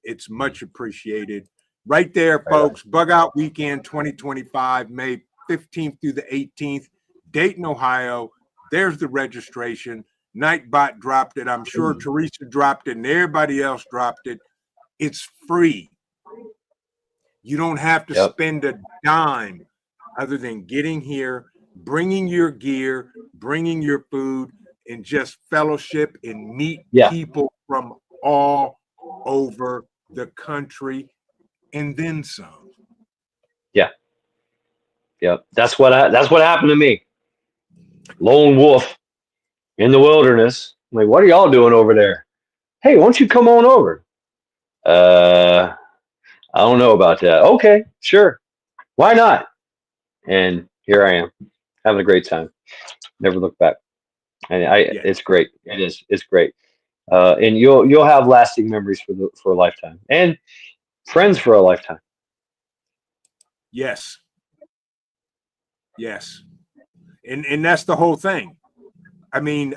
It's much appreciated. Right there, Right on. folks. Bug Out Weekend 2025, May 15th through the 18th, Dayton, Ohio. There's the registration. Nightbot dropped it. I'm sure Teresa dropped it, and everybody else dropped it. It's free. You don't have to Yep. spend a dime. other than getting here, bringing your gear, bringing your food, and just fellowship and meet Yeah. people from all over the country and then some. Yeah. Yeah. That's what happened to me. Lone wolf in the wilderness. I'm like, what are y'all doing over there? Hey, why don't you come on over? Uh, I don't know about that. Okay, sure. Why not? And here I am, having a great time. Never look back. And Yeah. it's great. It is. It's great. And you'll have lasting memories for a lifetime, and friends for a lifetime. Yes. Yes. And that's the whole thing. I mean,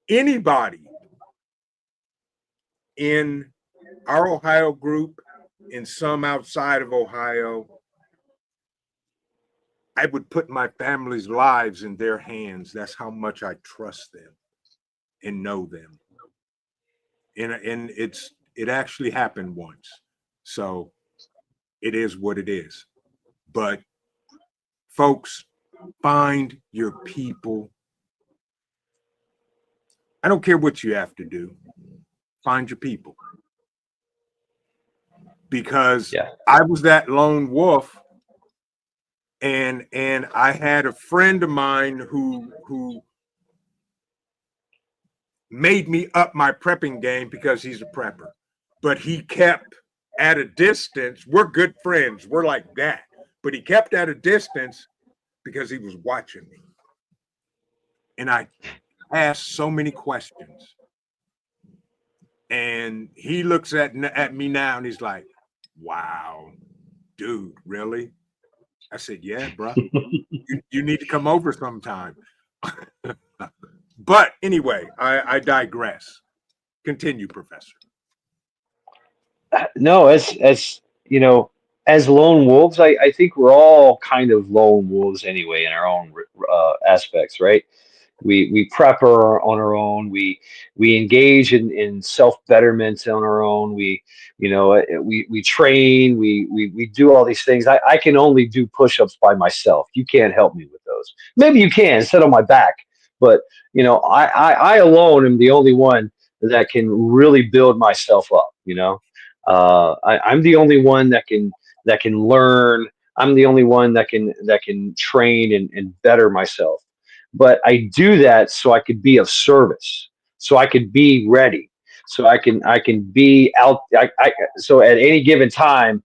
anybody in our Ohio group and some outside of Ohio, I would put my family's lives in their hands. That's how much I trust them and know them. And it actually happened once. So it is what it is. But folks, find your people. I don't care what you have to do. Find your people. Because Yeah. I was that lone wolf, and I had a friend of mine who made me up my prepping game because he's a prepper. But he kept at a distance. We're good friends. We're like that. But he kept at a distance because he was watching me. And I asked so many questions. And he looks at me now and he's like, wow, dude, really? I said, yeah, bro. You need to come over sometime. But anyway, I digress. Continue, Professor. No, as you know, as lone wolves, I think we're all kind of lone wolves anyway in our own aspects, right? We prep on our own. We engage in self betterment on our own. We train. We do all these things. I can only do push ups by myself. You can't help me with those. Maybe you can sit on my back, but I alone am the only one that can really build myself up. I'm the only one that can learn. I'm the only one that can train and better myself. But I do that so I could be of service, so I could be ready, so I can be out. So at any given time,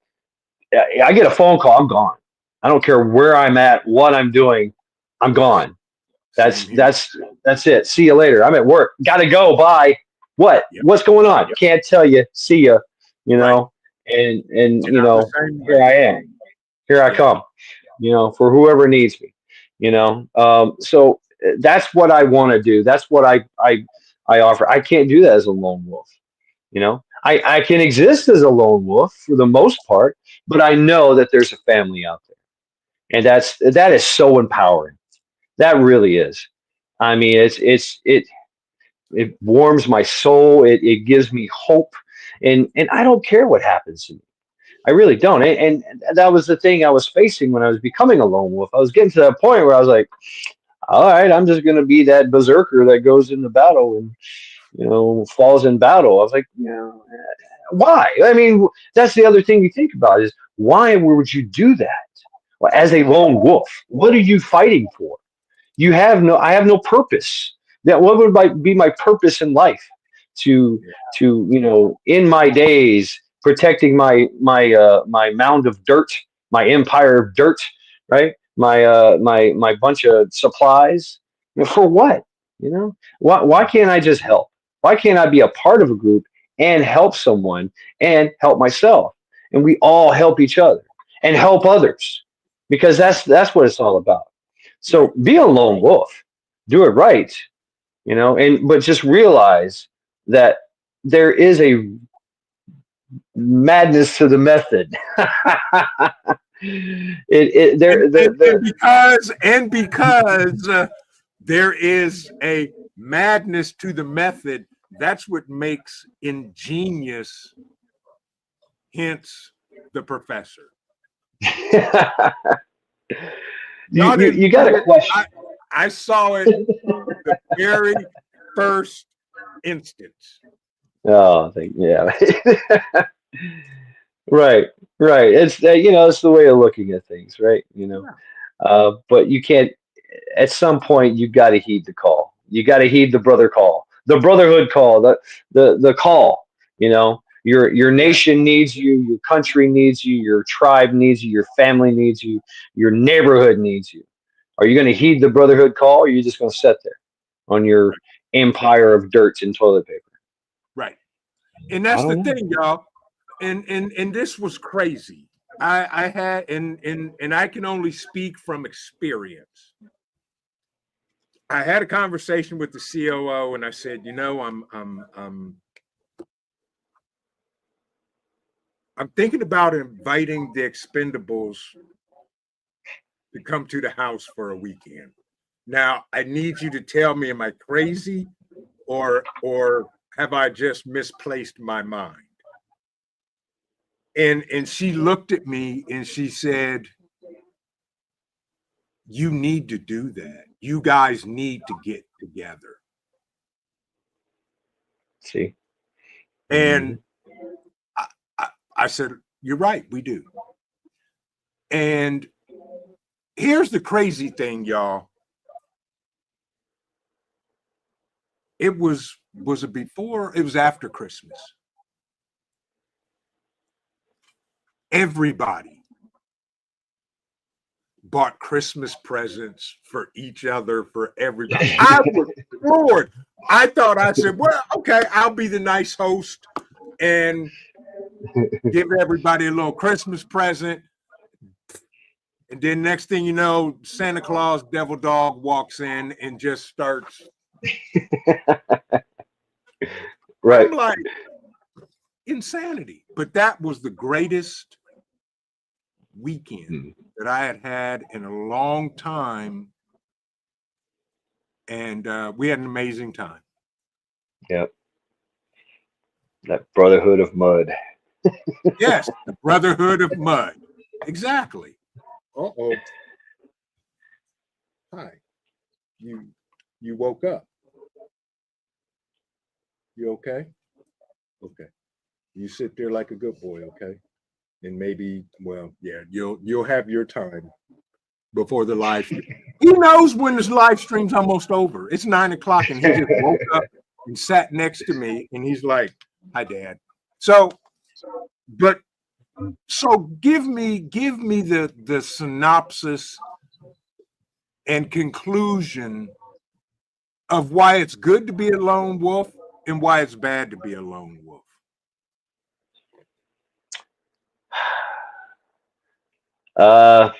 I get a phone call, I'm gone. I don't care where I'm at, what I'm doing, I'm gone. Same That's here. that's that's it. See you later. I'm at work. Gotta go. Bye. What? Yep. What's going on? Yep. Can't tell you. See ya. You Right. know. And And I'm the same here way. I am. Here I Yeah. come. For whoever needs me. So that's what I want to do. That's what I offer. I can't do that as a lone wolf. I can exist as a lone wolf for the most part, but I know that there's a family out there, and that is so empowering. That really is. I mean, it warms my soul. It gives me hope, and I don't care what happens to me. I really don't. And that was the thing I was facing when I was becoming a lone wolf. I was getting to that point where I was like, all right, I'm just going to be that berserker that goes into battle and falls in battle. I was like, why? I mean, that's the other thing you think about is why would you do that? Well, as a lone wolf, what are you fighting for? I have no purpose. That what would be my purpose in life? To Yeah. in my days protecting my mound of dirt, my empire of dirt, right? My bunch of supplies. For what? Why can't I just help? Why can't I be a part of a group and help someone and help myself? And we all help each other and help others because that's what it's all about. Right. So be a lone wolf, do it right, and but just realize that there is a madness to the method. it And, there and, the and because there is a madness to the method, that's what makes ingenious hence the professor. you, Y'all you didn't you got see a it. question. I saw it the very first instance. Oh, yeah. Right, right. It's it's the way of looking at things, right? Yeah. But you can't. At some point, you got to heed the call. You got to heed the brother call, the brotherhood call, the call. Your Yeah. nation needs you, your country needs you, your tribe needs you, your family needs you, your neighborhood needs you. Are you going to heed the brotherhood call, or are you just going to sit there on your Right. empire of dirt and toilet paper? Right. And I that's the don't know. thing, y'all. And this was crazy. I had and I can only speak from experience. I had a conversation with the COO and I said, I'm thinking about inviting the expendables to come to the house for a weekend. Now, I need you to tell me, am I crazy or have I just misplaced my mind? And she looked at me and she said, you need to do that. You guys need to get together. See. And Mhm. I, I said, you're right, we do. And here's the crazy thing, y'all. It was it before? It was after Christmas. Everybody bought Christmas presents for each other, for everybody. I was floored. I said, well, okay, I'll be the nice host and give everybody a little Christmas present. And then next thing you know, Santa Claus, Devil Dog walks in and just starts. Right. I'm like, insanity. But that was the greatest weekend Mm. that I had had in a long time. And we had an amazing time. Yep. That brotherhood of mud. Yes, the Brotherhood of Mud. Exactly. Uh-oh. Hi. You you woke up. You okay? Okay. You sit there like a good boy, okay? And maybe, well, yeah, you'll have your time before the live stream. He knows when this live stream's almost over. It's 9 o'clock, and he just woke up and sat next to me, and he's like, "Hi, Dad." So, but so give me the synopsis and conclusion of why it's good to be a lone wolf and why it's bad to be a lone wolf. Uh,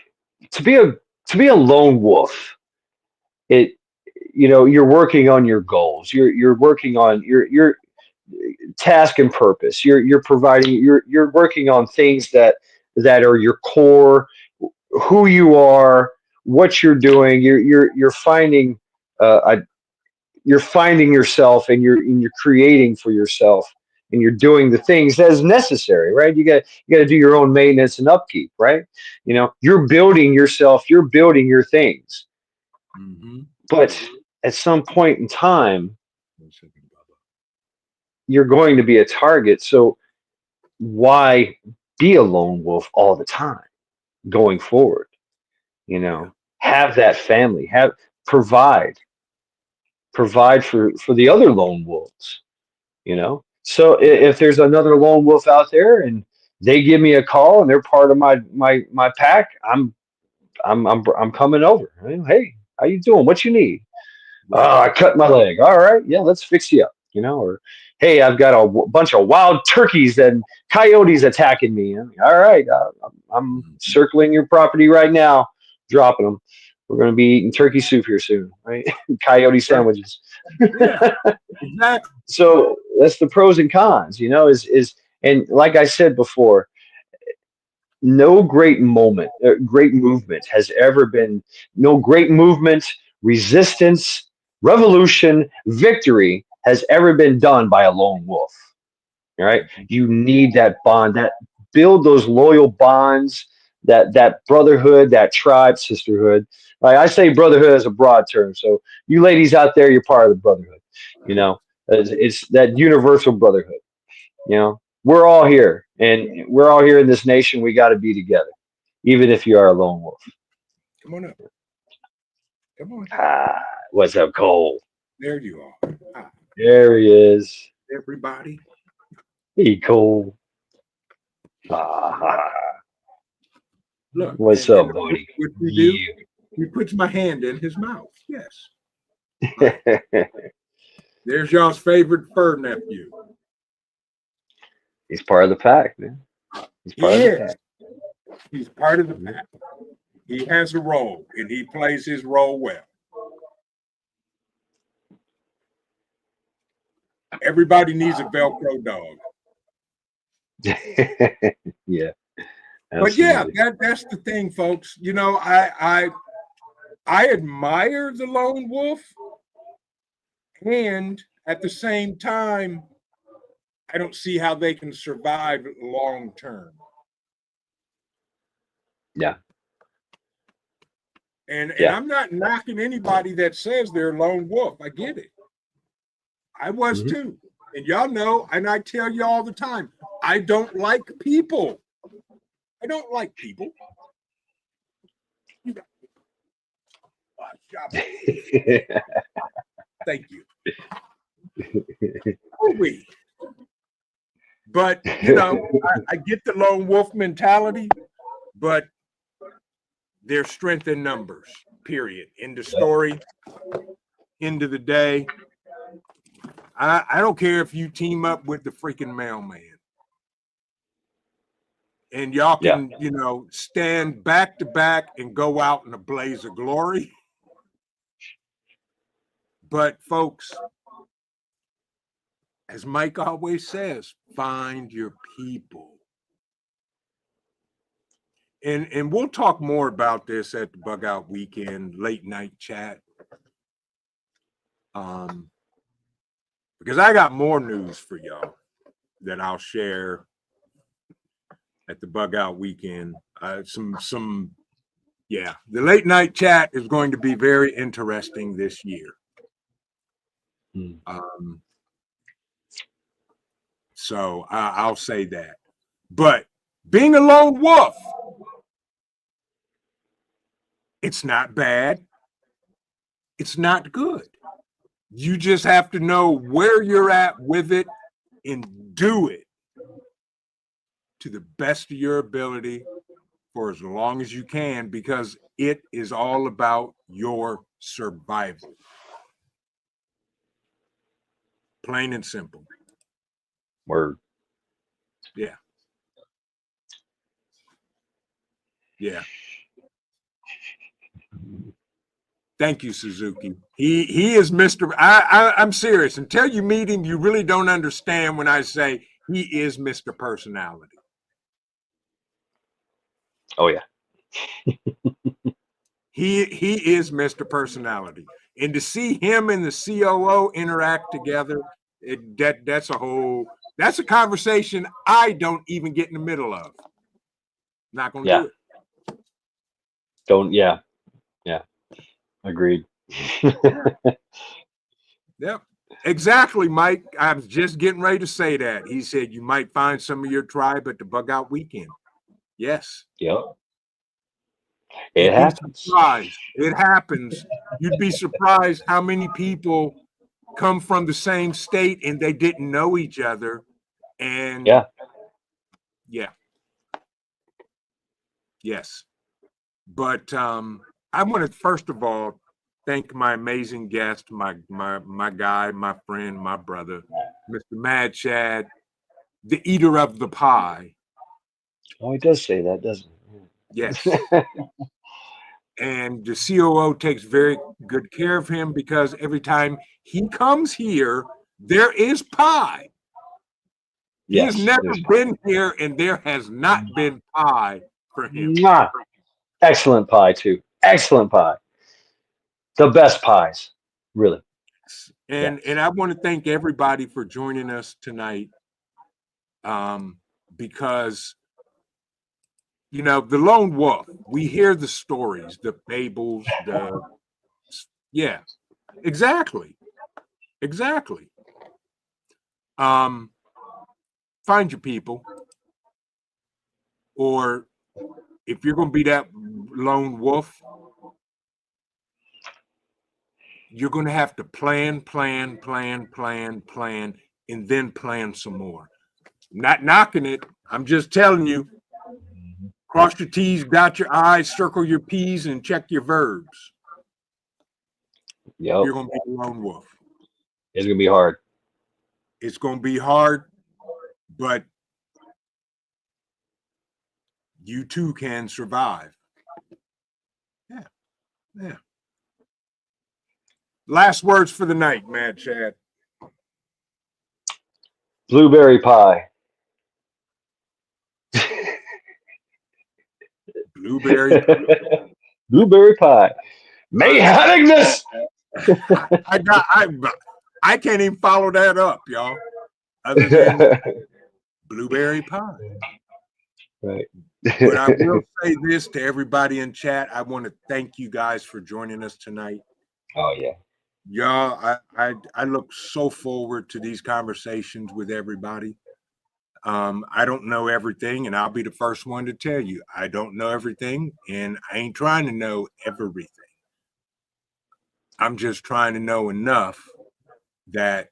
to be a lone wolf, it you're working on your goals. You're working on your task and purpose. You're providing. You're working on things that are your core, who you are, what you're doing. You're finding you're finding yourself, and you're creating for yourself, and you're doing the things as necessary, right? You got to do your own maintenance and upkeep, right? You're building yourself, you're building your things, Mm-hmm. but at some point in time, 1 second, Bubba. you're going to be a target. So why be a lone wolf all the time going forward? Yeah. Have that family, have provide provide for the other lone wolves. So if there's another lone wolf out there and they give me a call and they're part of my pack, I'm coming over. Hey, how you doing? What you need? Right. I cut my leg. All right, yeah, let's fix you up. Or hey, I've got a bunch of wild turkeys and coyotes attacking me. All right, I'm Mhm. circling your property right now, dropping them. We're going to be eating turkey soup here soon, right? Coyote Right. sandwiches. Yeah. Exactly. So that's the pros and cons, is and like I said before, no great movement has ever been, no great movement, resistance, revolution, victory has ever been done by a lone wolf. All right. Mhm. You need that bond, that build those loyal bonds, that brotherhood, that tribe, sisterhood. Like I say, brotherhood is a broad term. So you ladies out there, you're part of the brotherhood. You know, it's that universal brotherhood. You know, we're all here, and we're all here in this nation. We got to be together, even if you are a lone wolf. Come on up. Come on. Ah, what's up, Cole? There you are. Hi, There he is. everybody. Hey, Cole. Ah, Look, what's and up, look buddy? what we do. Yeah. He puts my hand in his mouth. Yes. There's y'all's favorite fur nephew. He's part of the pack, man. He's He part of the is. pack. He's part of the pack. He has a role, and he plays his role well. Everybody needs a Velcro dog. Yeah, But yeah, absolutely. that's the thing, folks. You know, I admire the lone wolf, and at the same time, I don't see how they can survive long term. Yeah, And yeah. I'm not knocking anybody that says they're a lone wolf. I get it. I was Mhm. too. And y'all know, and I tell you all the time, I don't like people. I don't like people. You got Thank you. We. But you know, I get the lone wolf mentality, but there's strength in numbers. Period. End of story. End of the day. I don't care if you team up with the freaking mailman. And y'all Yeah. can, you know, stand back to back and go out in a blaze of glory. But folks, as Mike always says, find your people. And we'll talk more about this at the Bug Out Weekend late night chat. Because I got more news for y'all that I'll share at the Bug Out Weekend. Yeah, the late night chat is going to be very interesting this year. Mm. So I'll say that. But being a lone wolf, it's not bad. It's not good. You just have to know where you're at with it and do it to the best of your ability for as long as you can, because it is all about your survival. Plain and simple. Word. Yeah. Yeah. Thank you, Suzuki. He is Mr. I'm serious. Until you meet him, you really don't understand when I say he is Mr. Personality. Oh yeah. He is Mr. Personality. And to see him and the COO interact together, that's a conversation I don't even get in the middle of. Not gonna Yeah. do it. Don't. Yeah. Yeah. Agreed. Yep. Exactly, Mike. I was just getting ready to say that. He said you might find some of your tribe at the Bug Out Weekend. Yes. Yep. It You'd be happens. surprised. It happens. You'd be surprised how many people come from the same state and they didn't know each other. And Yeah. yeah, yes. But I want to first of all thank my amazing guest, my guy, my friend, my brother, Mr. Mad Shad, the eater of the pie. Oh, it does say that, doesn't Yes. it? And the COO takes very good care of him because every time he comes here, there is pie. He has Yes. never There's pie. been here and there has not been pie for him. Mwah. Excellent pie too. Excellent pie. The best pies. Really. Yeah. And I want to thank everybody for joining us tonight, because You know, the lone wolf, we hear the stories, the fables, yeah, exactly. Exactly. Find your people, or if you're going to be that lone wolf, you're going to have to plan, and then plan some more. I'm not knocking it. I'm just telling you, cross your T's, dot your I's, circle your P's, and check your verbs. Yep. You're going to be a lone wolf. It's gonna be hard. It's going to be hard, but you too can survive. Yeah. Yeah. Last words for the night, Mad Chad. Blueberry pie. Blueberry. Blueberry pie. Mayhemicness. I can't even follow that up, y'all. Other than blueberry pie. Right. But I will say this to everybody in chat. I want to thank you guys for joining us tonight. Oh yeah. Y'all, I look so forward to these conversations with everybody. I don't know everything, and I'll be the first one to tell you I don't know everything, and I ain't trying to know everything. I'm just trying to know enough that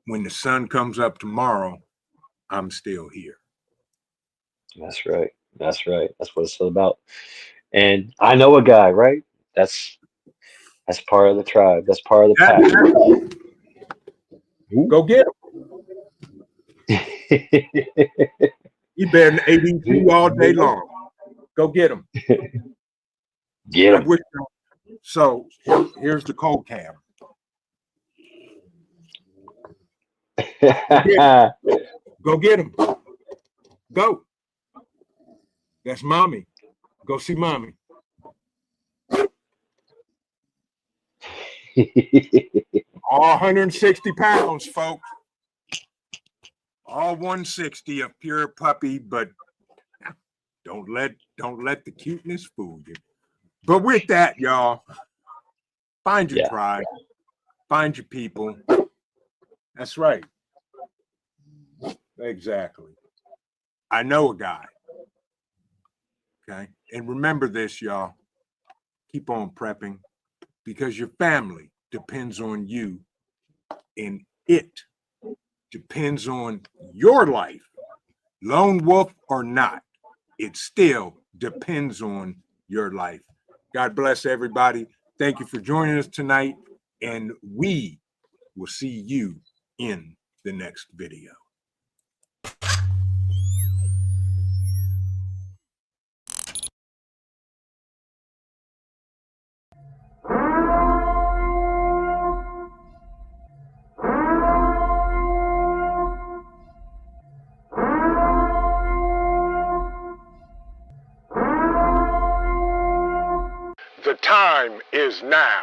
when the sun comes up tomorrow, I'm still here. That's right. That's right. That's what it's all about. And I know a guy, right? That's part of the tribe. That's part of the pack. Go get him. He been ADT all day long. Go get him. Get him. So here's the cold cam. Go get him. Go. That's mommy. Go see mommy. All 160 pounds, folks. All 160 of pure puppy, but don't let the cuteness fool you. But with that, y'all, find your tribe, find your people. That's right. Exactly. I know a guy. Okay. And remember this, y'all. Keep on prepping because your family depends on you and it depends on your life. Lone wolf or not, it still depends on your life. God bless everybody. Thank you for joining us tonight, and we will see you in the next video. The time is now.